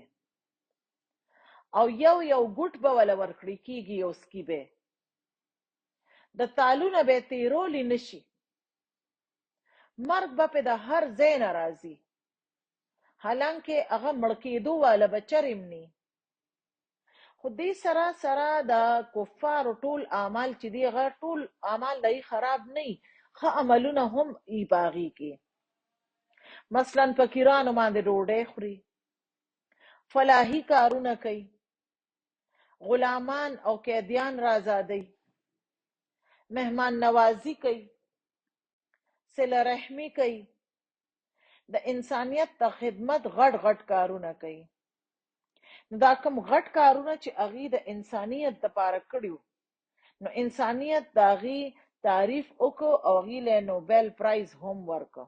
او یو ګوټ به ولا ورکړی کېږي، یو سکي به د تالونه به تیرولی نشي. مرګ به په د هر ځای نه راځي، حالانکه هغه مړ کېدو والا به چرېم نی. خو دې سره سره د کفارو ټول اعمال چې دي هغه ټول اعمال دی خراب نه وي، ښه عملونه هم ای په هغې کې. مثلا فقیرانو باندې ډوډۍ خوري، فلاحي کارونه کوي، غلامان او قیدیان را آزادوي، مهمان نوازي کوي، صله رحمي کوي، د انسانیت ته خدمت غټ غټ کارونه کوي. دا کوم غټ کارونه چې هغې د انسانیت دپاره کړي وو، نو انسانیت د هغې تعریف وکړو او هغې له نوبل پرایز هم ورکړه.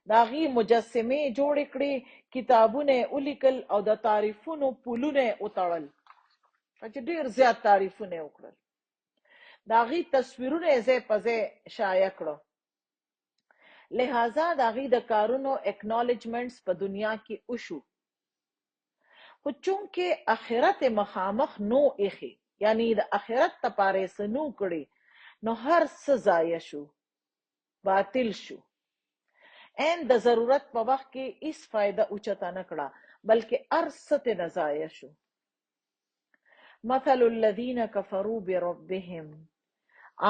د هغې مجسمې جوړې کړې، کتابونه یې ولیکل او د تعریفونو پولونه یې وتړل، چې ډېر زیات تعریفونه یې وکړل. د هغې تصویرونه یې ځای په ځای شایع کړه. لہذا د هغې د کارونو اکنالجمنټس په دنیا کې وشو. خو چونکې آخرت مخامخ نو ایښی، یعنی د آخرت دپاره یې څه نو کړي، نو هر څه ضایع شو، باطل شو. عین د ضرورت په وخت کې هیڅ فایده اوچته نه کړه، بلکې هر څه ترې نه ضایع شو. مثل الذین کفروا بربهم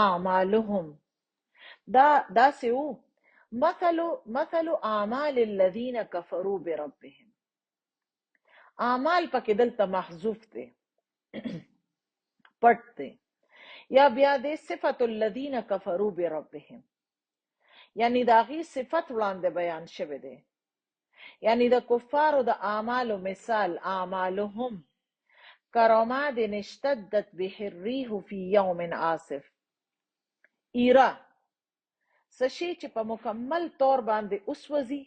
اعمالهم، دا داسې وو. مثل اعمال الذین کفروا بربهم، اعمال پکې دلته محذوف دی، پټ دی. یا بیا دی صفت الذین کفروا بربهم، یعنی د هغې صفت وړاندې بیان شوی دی. یعنی د کفارو د اعمالو مثال، اعمالهم کرماد اشتدت به الریح فی یوم عاصف، ایره څه شی چې په مکمل طور باندې وسوځي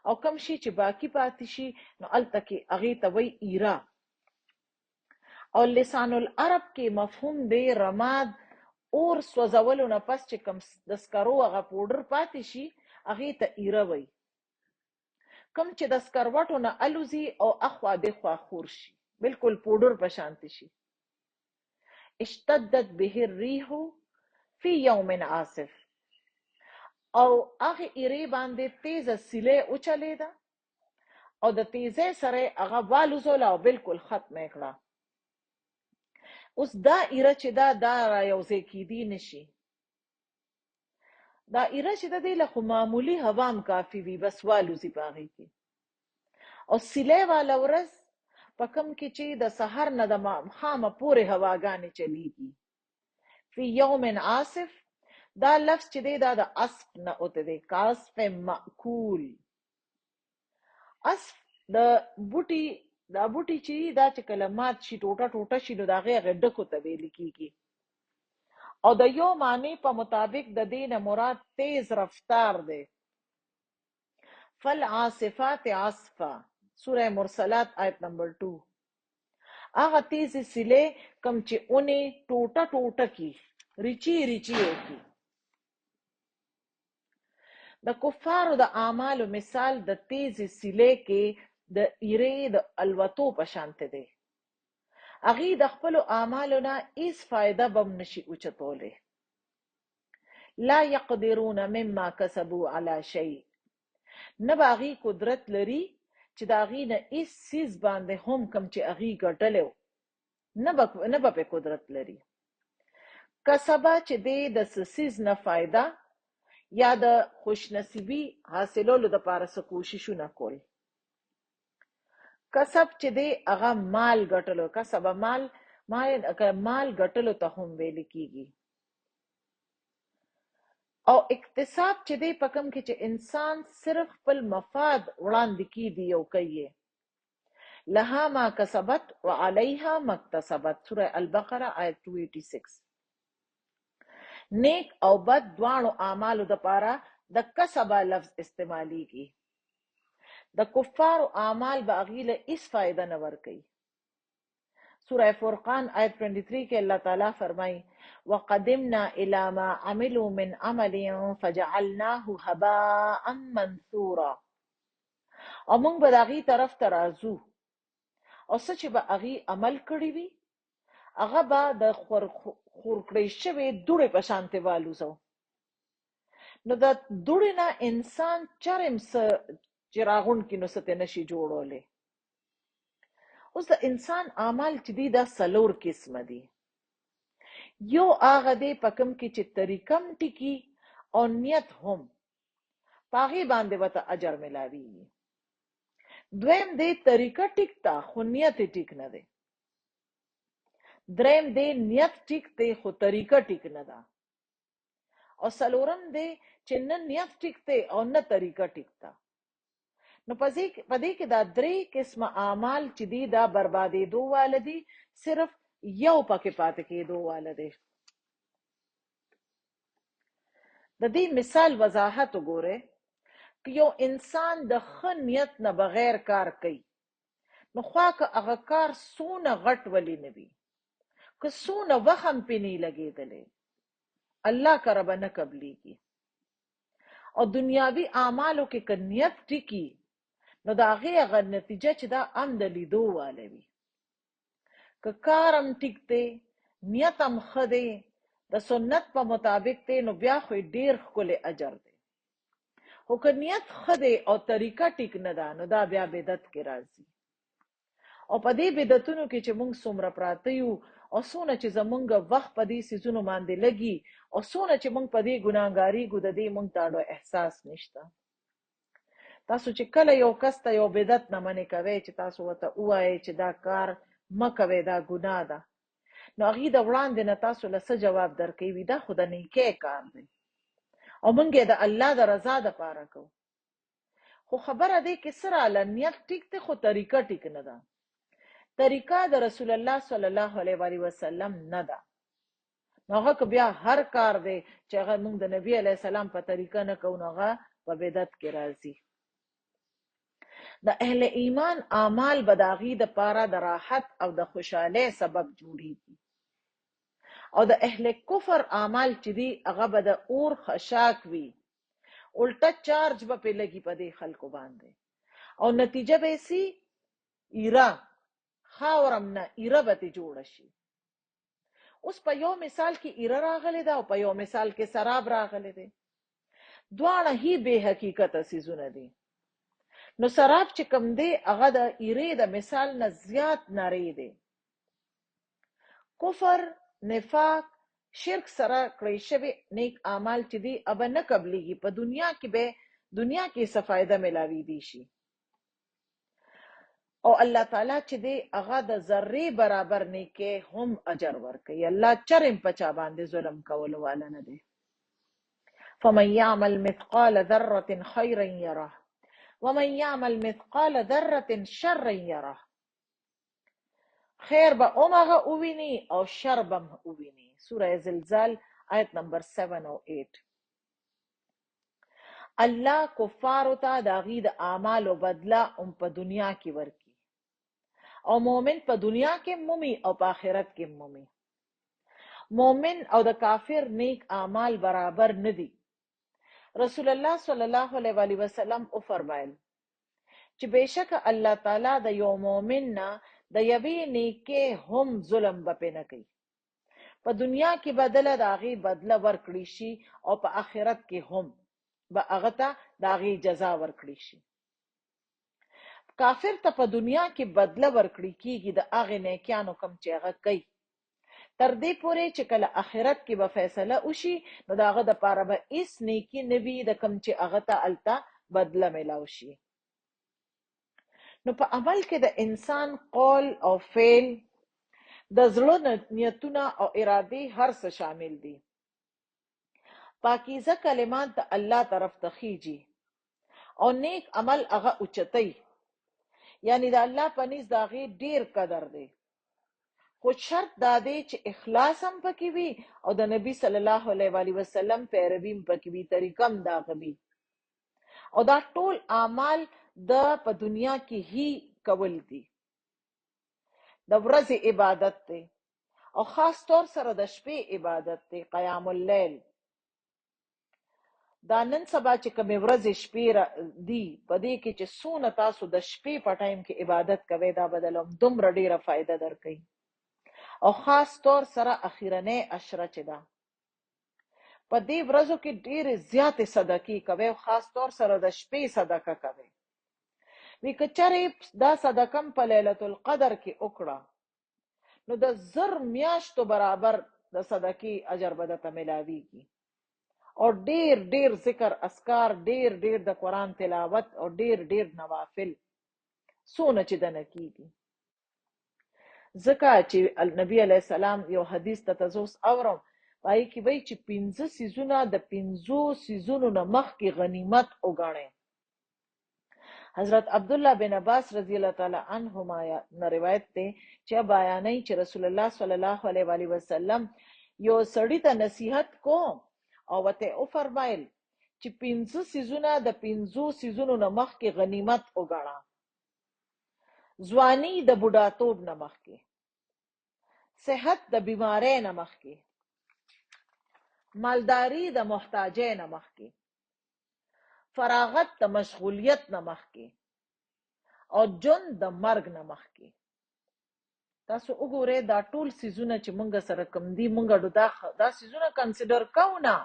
او کم شي چې باقی پاتې شي، نو هلته کې هغې ته وایي ایره. او لسان العرب کې مفهوم دی رماد، اور سوځولو نه پس چې کوم د سکرو هغه پوډر پاتې شي، هغې ته ایره وایي. کوم چې د سکروټو نه الوزي او اخوا دخوا خور شي، بالکل پوډر په شانتي شي. اشتدت به الریح فی یوم عاصف، او هغه ایرې باندې تیزه سیلۍ وچلېده او د تیزۍ سره هغه والوزوله او بالکل ختمه یې کړه. اوس دا ایره چې دا را یوځای کیدی نشي. دا ایره چې د دې له خو معمولي هوا هم کافي وي، بس والوزي په هغې کې. او سیلۍ والا ورځ په کوم کې چې د سحر نه د ماښامه پورې هواګانې چلیږي. فی یوم عاصف، دا لفظ چې دی دا د عصف نه اوته دی، کاسف مأکول. عصف د بوټي، دا بوټي چې دا چې کله مات شي ټوټه ټوټه شي، نو د هغې ډکو ته ویل کېږي. او د یو معنی په مطابق د دې نه مراد تیز رفتار دی. فالعاصفات عصفا، سوره مرسلات آیت نمبر 2. هغه تیزې سیلۍ کوم چې اونې ټوټه ټوټه کی، ریچی ریچی وکړي. د کفارو د اعمالو مثال د تیزې سیلۍ کې د ایرې د الوتو په شانته دی. هغې د خپلو اعمالو نه هیڅ فایده به هم نشي اوچتولی. لا یقدرون مما کسبوا علی شیء، نه به هغې قدرت لري چې د هغې نه هیڅ څیز باندې هم کوم چې هغې ګټلی و، نه به پې قدرت لري. کسبه چې دی د څه څیز نه فایده یا د خوشنصیبي حاصلولو دپاره څه کوششونه کول. کسب چې دی هغه مال ګټلو، کسبه مال ګټلو ته هم ویل کېږي. او اکتساب چې دی په کوم کې چې انسان صرف خپل مفاد وړاندې کیدي او کوي. لها ما کسبت وعلیها ما اکتسبت، سوره البقره آیت 286. نیک او بد دواړو اعمالو دپاره د کسبه لفظ استعمالیږي. د کفارو اعمال به هغې له هیڅ فایده نه ورکوي. سوره فرقان آیت 23 کې الله تعالی فرمایي وقدمنا الى ما عملوا من عمل فجعلناه هباء منثورا، او موږ به د هغې طرف ته راځو او څه چې به هغې عمل کړي وي هغه به د خور کړی شوې دوړې په شانتې والوزو. نو د دوړې نه انسان چرم څه چې راغونډ کړي نو څه ترې نشي جوړولی. اوس د انسان اعمال چې دي دا څلور قسمه دي. یو هغه دی په کوم کې چې طریقه هم ټیکي او نیت هم، په هغې باندې به ته اجر ملاویږي. دویم دی طریقه ټیک ده خو نیت یې ټیک نه دی. دریم دی نیت ټیک دی خو طریقه ټیک نه ده. او څلورم دی چې نه نیت ټیک دی او نه طریقه ټیک ده. نو پدې کې دا درې قسمه اعمال چې دي دا بربادېدو واله دي، صرف یو پکې پاتې کېدو واله دی. د دې مثال وضاحت وګوره، که یو انسان د ښه نیت نه بغیر کار کوي، نو خوا که هغه کار څونه غټ ولی نه وي، که څونه وخت هم پې نه لګېدلی، الله کره به نه قبلیږي. او دنیاوي اعمالو کې که نیت ټیکي، نو د هغې هغه نتیجه چې دا هم د لیدو واله وي. که کار هم ټیک دی، نیت هم ښه دی، د سنت په مطابق دی، نو بیا خو ډېر ښکلی اجر دی. خو که نیت ښه دی او طریقه ټیک نه ده، نو دا بیا بدعت کې راځي. او په دې بدعتونو کې چې موږ څومره پراته یو، او څونه چې زمونږ وخت په دې څیزونو باندې لګي، او څونه چې موږ په دې ګناهګاریږو، د دې موږ ته احساس نشته. تاسو چې کله یو کس ته یو بدعت نه منې کوئ، چې تاسو ورته ووایئ چې دا کار مه کوئ، دا ګناه ده، نو هغې د وړاندې نه تاسو له څه جواب درکوي؟ دا خو د نیکۍ کار دی او موږ یې د الله د رضا دپاره کوو. خو خبره دې کې څه راله؟ نیت ټیک دی خو طریقه ټیک نه ده. طریقه د رسول الله صلی الله علیه وسلم نه ده. نو هغه که بیا هر کار دی چې هغه موږ د نبی علیه السلام په طریقه نه کوو، نو هغه په بدعت کې راځي. د اهل ایمان اعمال به د هغې دپاره د راحت او د خوشحالۍ سبب جوړیږي، او د اهل کفر اعمال چې دي هغه به د اور خشاک وي، الټه چارج به پې لګي په دې خلکو باندې، او نتیجه به یې سي ایره خاورم نه ایره به ترې جوړه شي. اوس په یو مثال کې ایره راغلی ده او په یو مثال کې سراب راغلی دی، دواړه هی بې حقیقته څیزونه دي. نو سراب چې کوم دی هغه د ایرې د مثال نه زیات نری دی. کفر، نفاق، شرک سره کړی شوي نیک اعمال چې دي ابه نه قبلیږي، په دنیا کې څه فایده ملاویدی شي. او الله تعالی چې دی هغه د ذرې برابر نیکۍ هم اجر ورکوي. الله چرم په چا باندې ظلم کولو والا نه دی. فمن یعمل مثقال ذره خیرا یره ومن یعمل مثقال ذره شرا یره. خیر به اومغه اوویني او شر به هم اوویني. سوره زلزال آیت نمبر 7 او 8. الله کفارو ته د هغې د اعمالو بدله هم په دنیا کې ورکي، او مومن په دنیا کې مومي او په آخرت کې مومي. مومن او د کافر نیک اعمال برابر نه دي. رسول الله صلی الله علیه وسلم او فرمایل چې بېشکه الله تعالی د یو مومن نه د یوې نیکۍ هم ظلم به پې نه کوي. په دنیا کې بدله د هغې بدله ورکړی شي، او په آخرت کې هم به هغه ته د هغې جزا ورکړی شي. کافر ته په دنیا کې بدله ورکړی کیږي د هغې نیکیانو کم چې هغه کوي، تر دې پورې چې کله آخرت کې به فیصله وشي، نو د هغه دپاره به هیڅ نیکي نه وي د کم چې هغه ته هلته بدله میلاو شي. نو په عمل کې د انسان قول او فعل، د زړه نیتونه او ارادې هر څه شامل دي. پاکیزه کلمات د الله طرف ته خیږي، او نیک عمل هغه اوچتوي، یعنی د الله په نزد د هغې ډېر قدر دی. خو شرط دا دی چې اخلاص هم پکې وي، او د نبي صلی الله علیه وسلم پیروي هم پکې وي، طریقه هم د هغه وي. او دا ټول اعمال د په دنیا کې هی کول دي. د ورځې عبادت دی، او خاص طور سره د شپې عبادت دی، قیام اللیل. دا نن سبا چې کومې ورځې شپې دي، په دې کې چې څونه تاسو د شپې په ټایم کې عبادت کوئ، دا به درله دومره ډېره فایده درکوي. او خاص طور سره اخیرنۍ عشره چې ده، په دې ورځو کې ډېرې زیاتې صدقې کوئ، او خاص طور سره د شپې صدقه کوئ. وی که چېرې دا صدقه په لیلة القدر کې وکړه، نو د 1000 میاشتو برابر د صدقې اجر به درته میلاویږي. او ډېر ډېر ذکر اذکار، ډېر ډېر د قرآن تلاوت، او ډېر ډېر نوافل څونه چې دنه کیږي. ځکه چې نبی علیه السلام یو حدیث ته زه اوس اورم، پای کې وای چې 15 سيزونه د 15 سيزونو نه مخکې غنیمت وګڼي. حضرت عبدالله بن عباس رضی الله تعالی عنهما نه روایت دی چې بیانوي چې رسول الله صلی الله علیه و سلم یو سړی ته نصیحت کو او وته او فرمایل چې 15 سيزونه د 15 سيزونو نه مخکې غنیمت وګڼه. ځواني د بوډاتوب نه مخکې، صحت د بیماری نه مخکې، مالداری د محتاجۍ نه مخکې، فراغت د مشغولیت نه مخکې، او جون د مرګ نه مخکې. تاسو وګورئ دا ټول سيزونه چې مونږ سره کوم دي، مونږ دا سيزونه کنسیډر کوو نه،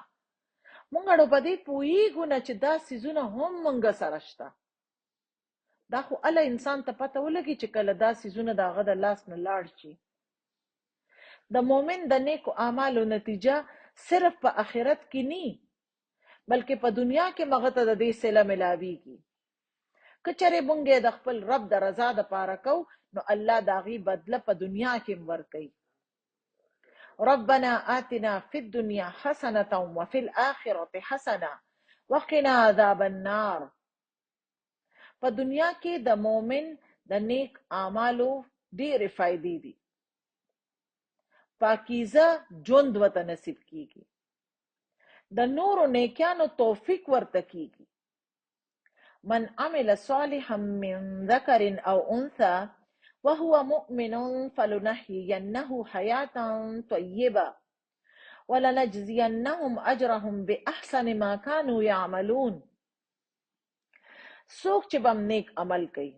مونږ په دې پوهیږو نه چې دا سيزونه هم مونږ سره شته. دا خو الله انسان ته پته ولګي چې کله دا سيزونه داغه د لاس نه لاړ شي. د مؤمن د نیکو اعمالو نتیجه صرف په آخرت کې نه بلکې په دنیا کې مغه ته د دې صله ملاويږي. کچره بونګه د خپل رب د رضا د پاره کو نو الله داغي بدله په دنیا کې ورکړي. ربنا آتنا فی الدنيا حسنه وفي الاخره حسنه وقنا عذاب النار. په دنیا کې د مؤمن د نیک اعمالو ډېرې فائدې دي. پاکیزه ژوند وته نصیب کیږي، د نورو نیکانو توفیق ورته کیږي. من عمل صالحا من ذکر او انثى وهو مؤمن فلنحيينه حياة طيبة ولنجزينهم اجرهم باحسن ما كانوا يعملون. څوک چې بم نیک عمل کوي،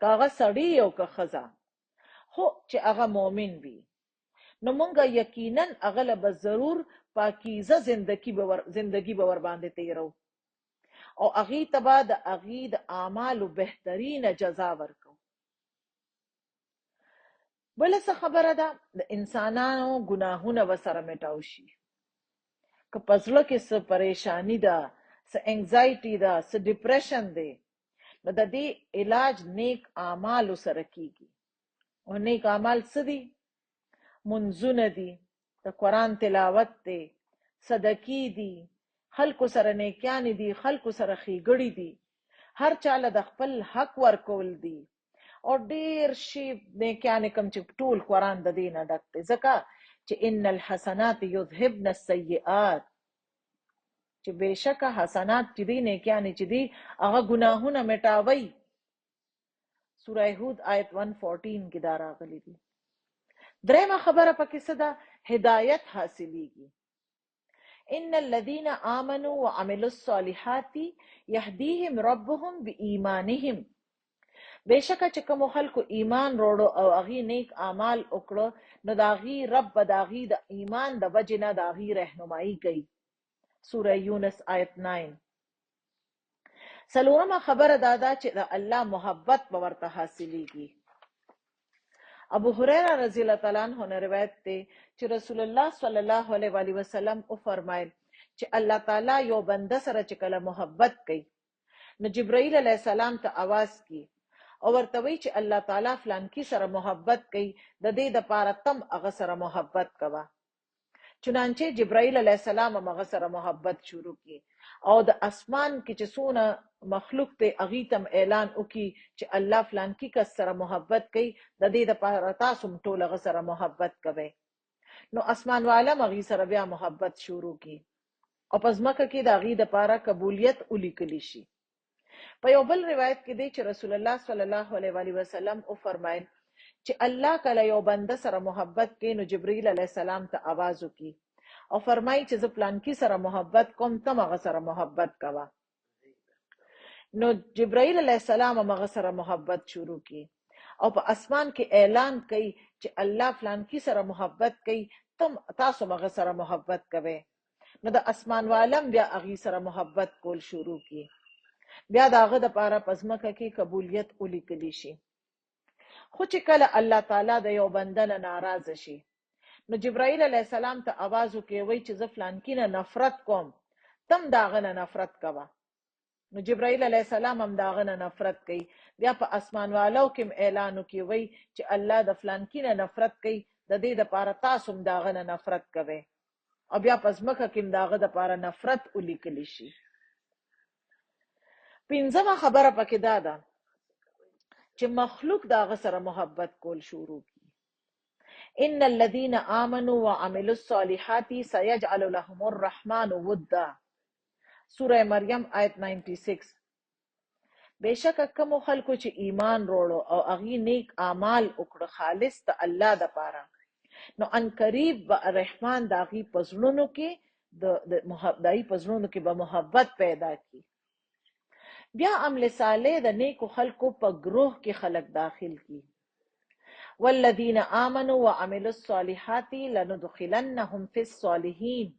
کاغه سړی او که خزا، خو چې هغه مؤمن وي نو مونږه یقینا هغه به ضرور پاکیزه زندگی به ور باندې تیرو او هغه تبا د هغه د اعمالو بهترینه جزا ورکو. بل څه خبره ده د انسانانو ګناهونه وسره مټاو شي. که پزړه کې څه پریشانی ده، څه انګزایټي ده، څه ډیپریشن ده، نو د دې علاج نیک اعمالو سره کیږي. او نیک اعمال څه دي؟ منځونه دي، د قرآن تلاوت دی، صدقې دي، خلکو سره نیکیانې دي، خلکو سره ښېګړې دي، هر چاله د خپل حق ورکول دي، او ډېر شي نیکیانې کوم چې ټول قرآن د دې نه ډک دی. ځکه چې ان الحسنات یذهبن السیئات، چې بېشکه حسنات چې دي، نیکیانې چې دي، هغه ګناهونه مټاوي. سوره هود آیت 114 کې دا راغلي دي. درېمه خبره پکې څه ده؟ هدایت حاصلېږي. ان الذين آمنوا وعملوا الصالحات يهديهم ربهم بإيمانهم. بېشکه چې کوم خلکو ایمان وروړو او هغه نیک اعمال وکړو نو داغي رب به داغي د ایمان د وجې نه داغي رهنمایي کوي. سوره یونس آیت 9. څلورمه خبره دا ده چې د الله محبت به ورته حاصلېږي. ابو هريره رضی الله تعالی عنہ نے روایت دی چې رسول الله صلی الله علیه و سلم او فرمایل چې الله تعالی یو بنده سره چې کله محبت کوي نو جبرائیل علیه السلام ته आवाज کی او ورته وی چې الله تعالی فلان کی سره محبت کوي، د دې د پاره تم هغه سره محبت کوه. چنانچه جبرائیل علیه السلام هغه سره محبت شروع کی او د اسمان کې چې څونه مخلوق ته هغه تم اعلان وکي چې الله فلان کی کس سره محبت کوي، د دې د پاره تاسو ټول هغه سره محبت کوئ. نو اسمان والا هغه سره بیا محبت شروع کی او پزماکه کې د هغه د پاره قبولیت ولیکلی شي. په یو بل روایت کې دی چې رسول الله صلی الله علیه و سلم او فرمایل چې الله کله یو بنده سره محبت کوي نو جبرئیل علیه السلام ته आवाज وکي او فرمایي چې زه پلان کې سره محبت کوم، تم هغه سره محبت کوه. نو جبرائیل علیه السلام هغه سره محبت شروع کی او په اسمان کې اعلان کوي چې الله فلان کې سره محبت کوي، تم تاسو هغه سره محبت کوئ. نو د اسمان والم بیا هغه سره محبت کول شروع کی، بیا داغه د پاره پزماکه کې قبولیت ولیکلی شي. خو چې کله الله تعالی د یو بنده نه ناراض شي نو جبرائیل علیه السلام ته आवाज وکوي چې زه فلان کې نه نفرت کوم، تم داغه نه نفرت کوه. نو جبرائیل علیه السلام هم داغه نه نفرت کوي، بیا په اسمان والو کې اعلان وکوي چې الله د فلان کې نه نفرت کوي، د دې د پاره تاسو هم داغه نه نفرت کوئ. او بیا پزمکه کې داغه د پاره نفرت ولیکل شي. پنځمه خبره پکې دا ده چې مخلوق داغه سره محبت کول شروع کی. ان الذين امنوا وعملوا الصالحات سيجعل لهم الرحمن ودا، سوره مریم آیت 96. بشک کوم خلکو چې ایمان وروړو او اغي نیک اعمال وکړه خالص ته الله د پاره، نو ان قریب به رحمان داغي پزړونو کې د محبت پزړونو کې به محبت پیدا کی. بیا عمل صالح د نیکو خلکو په گروه کې خلق داخل کی. والذین آمنوا وعملوا الصالحات لندخلنهم فی الصالحین.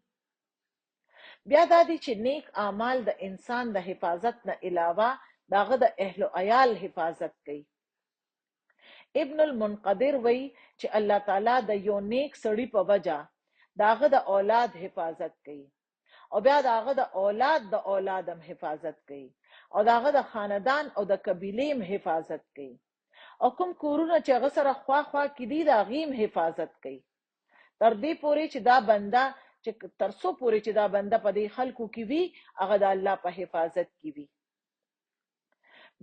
بیا دا دی چې نیک اعمال د انسان د حفاظت نه علاوه داغه د اهل و عیال حفاظت کوي. ابن المنقدر وی چې الله تعالی د یو نیک سړی په وجه داغه د اولاد حفاظت کوي او بیا داغه د اولاد د اولادم حفاظت کوي او داغه د خاندان او د قبیلې حفاظت کوي او کوم کورونه چې هغه سره خوا خوا کې دي د غیم حفاظت کوي تر دې پورې چې دا بنده چې ترسو پورې چې دا بنده په دې خلکو کې وي هغه د الله په حفاظت کې وي.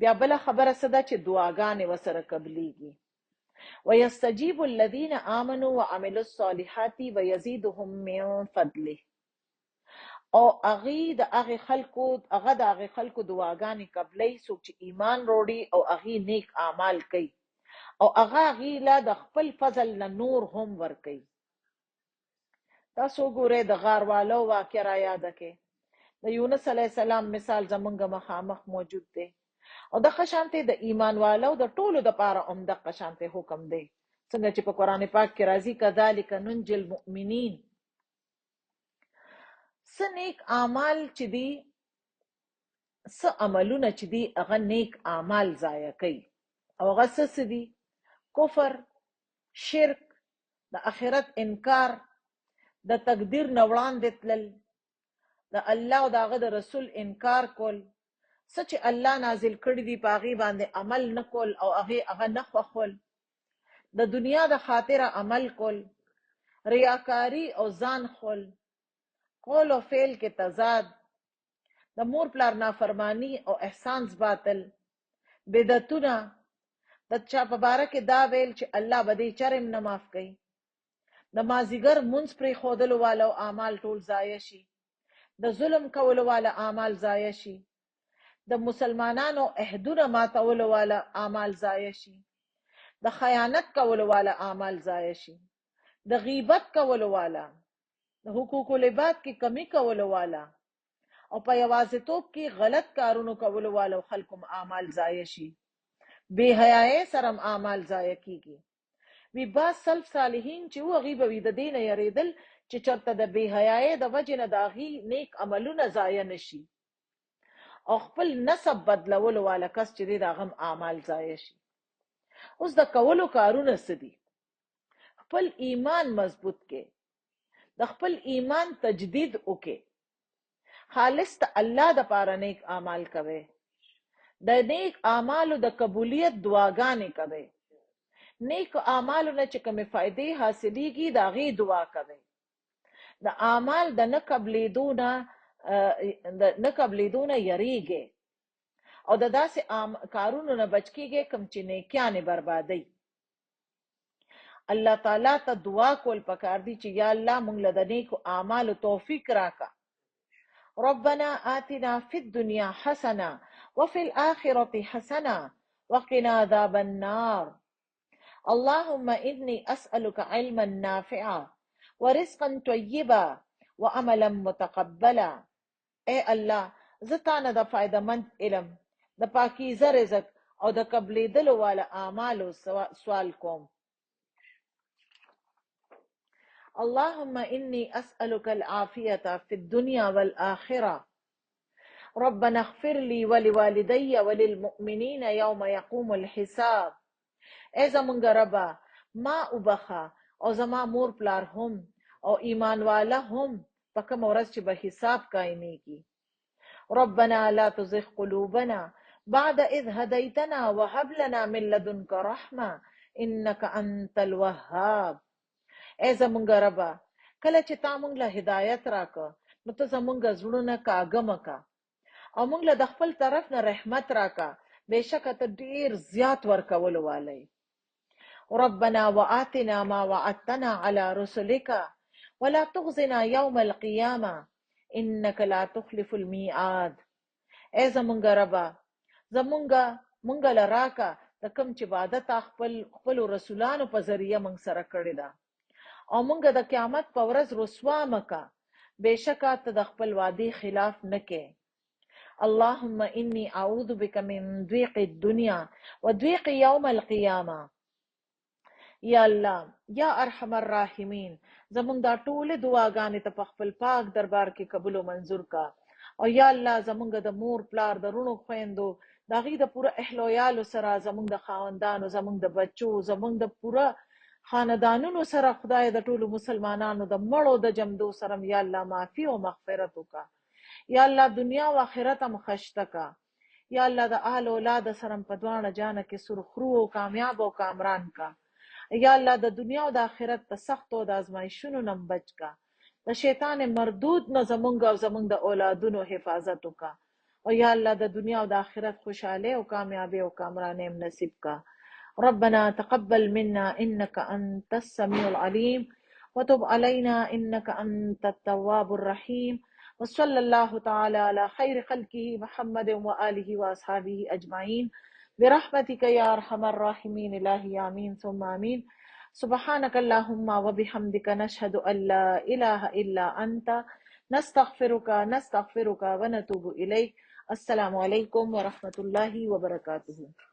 بیا بل خبره صدا چې دعاګانې وسره قبليږي. ويستجيب الذين آمنوا وعملوا الصالحات ويزيدهم من فضله. او هغه خلکو دعاګانې قبلې څوک چې ایمان وروړي او هغه نیک اعمال کوي او هغه لا د خپل فضل نه نور هم ور کوي. تاسو ګوره د غاروالو واقعه را یاد کړئ. د یونس علی السلام مثال زمونږ مخامخ موجود دی او د خشانته د ایمان والو د ټولو د پاره عمده خشانته حکم دی څنګه چې په قران پاک کې راځي کذالک ننجل المؤمنین. سنیک اعمال چې دي عملونه چې دي هغه نیک اعمال ضایع کوي او هغه څه دي؟ کفر، شرک، د آخرت انکار، د تقدیر نه وړاندې تلل، د الله او دغه د رسول انکار کول، څه چې الله نازل کړی دی په هغه باندې عمل نه کول او هغه نه خوښول، د دنیا د خاطر عمل کول، ریاکاری او ځان خول، قول او فعل کې تضاد، د مور پلار نافرمانی او احسان باطل، بدعتونه، د چا په باره کې دا ویل چې الله به دې چرم نه معاف کوي، د مازیګر منځ پرې خودلو والو اعمال ټول ضایع شي، د ظلم کولو والا اعمال ضایع شي، د مسلمانانو عهدونه ماتولو والا اعمال ضایع شي، د خیانت کولو والا اعمال ضایع شي، د غیبت کولو والا، د حقوق العباد کې کمی کولو والا او په یوازیتوب کې غلط کارونو کولو والا خلکم اعمال ضایع شي، بے حیاي سرم اعمال ضایع کیږي. وی با سلف صالحین چې وغي به د دین یریدل چې چرته د بے حیاي د وجه نه داغي نیک عملونه ضایع نشي او خپل نسب بدلولو والا کس چې د غم اعمال ضایع شي. اوس د کولو کارونه سدي خپل ایمان مضبوط کې، د خپل ایمان تجدید وکې، خالص ته الله د پاره نیک اعمال کوي، د نیک اعمالو د قبولیت دعاګانې کوي، نیک اعمالو نه چې کومه فائدې حاصلېږي دا غي دعا کوي، د اعمال د نه قبلېدونه یریږي او د داسې کارونو نه بچ کیږي کوم چې نیکیانه بربادي. الله تعالی ته دعا کول پکار دي چې یا الله مونږ له د نیکو اعمالو توفیق راکا. ربنا آتنا فی الدنيا حسنه وفي الآخرة حسنه وقنا عذاب النار. اللهم إني أسألك علما نافعا ورزقا طيبا وعملا متقبلا. اے الله زتانه د فائدہ مند علم، د پاکیزه رزق او د قبلېدلو والا اعمالو سوال کوم. اللهم إني أسألك العافية في الدنيا والآخرة. ربنا اغفر لي ولوالدي وللمؤمنين يوم يقوم الحساب. ای زمونږ ربا ما وبخا او زما مور پلار هم او ایمان والا هم په کوم ورځ چې به حساب قائمېږي. ربنا لا تزغ قلوبنا بعد إذ هديتنا وهب لنا من لدنك رحمة إنك أنت الوهاب. ای زمونږ ربا کله چې تا مونږ له هدایت راکړه نو ته زمونږ زړونه کاږه مکه او مونږ له د خپل طرف نه رحمت راکا بېشکه ته ډیر زیات ورکولو والی ربنا وآتنا ما وعدتنا على رسلك ولا تخزنا يوم القيامة انك لا تخلف الميعاد اے زمونږ ربا مونږ له راکا د کوم چې وعده تا خپل رسولانو په ذریعه مونږ سره کړې ده او مونږ د قیامت په ورځ رسوا مکه بېشکه ته د خپل وعدې خلاف نه کې اللهم انی اعوذ بک من ضیق الدنیا و ضیق یوم القیامه یا الله یا ارحم الراحمین زمونږ دا ټول دعاګانې ته په خپل پاک دربار کې قبول او منظور کا او یا الله زمونږ د مور پلار د رونو خويندو د غي د پوره احلویالو سره زمونږ د خاوندانو زمونږ د بچو زمونږ د پوره خاندانونو سره خدای د ټولو مسلمانانو د مړو د جمدو سره یا الله معافي او مغفرت وکا یا الله دنیا و آخرت هم خشته کا یا الله د اهل اولاد سره په دوانه جانه کې سرخرو او کامیاب او کامران کا یا الله د دنیا او د آخرت د سخت او د ازمایښونو نه بچ کا د شیطان مردود نه زمونږ او زمونږ د اولادونو حفاظت وکا او یا الله د دنیا او د آخرت خوشاله او کامیابی او کامرانی نصیب کا ربنا تقبل منا انك انت السميع العليم وتب علينا انك انت التواب الرحيم وصلى الله تعالى على خير خلقه محمد وآله وأصحابه أجمعين برحمتك يا أرحم الراحمين إلهي آمين ثم آمين سبحانك اللهم وبحمدك نشهد أن لا إله إلا أنت نستغفرك ونتوب إليك السلام عليكم ورحمة الله وبركاته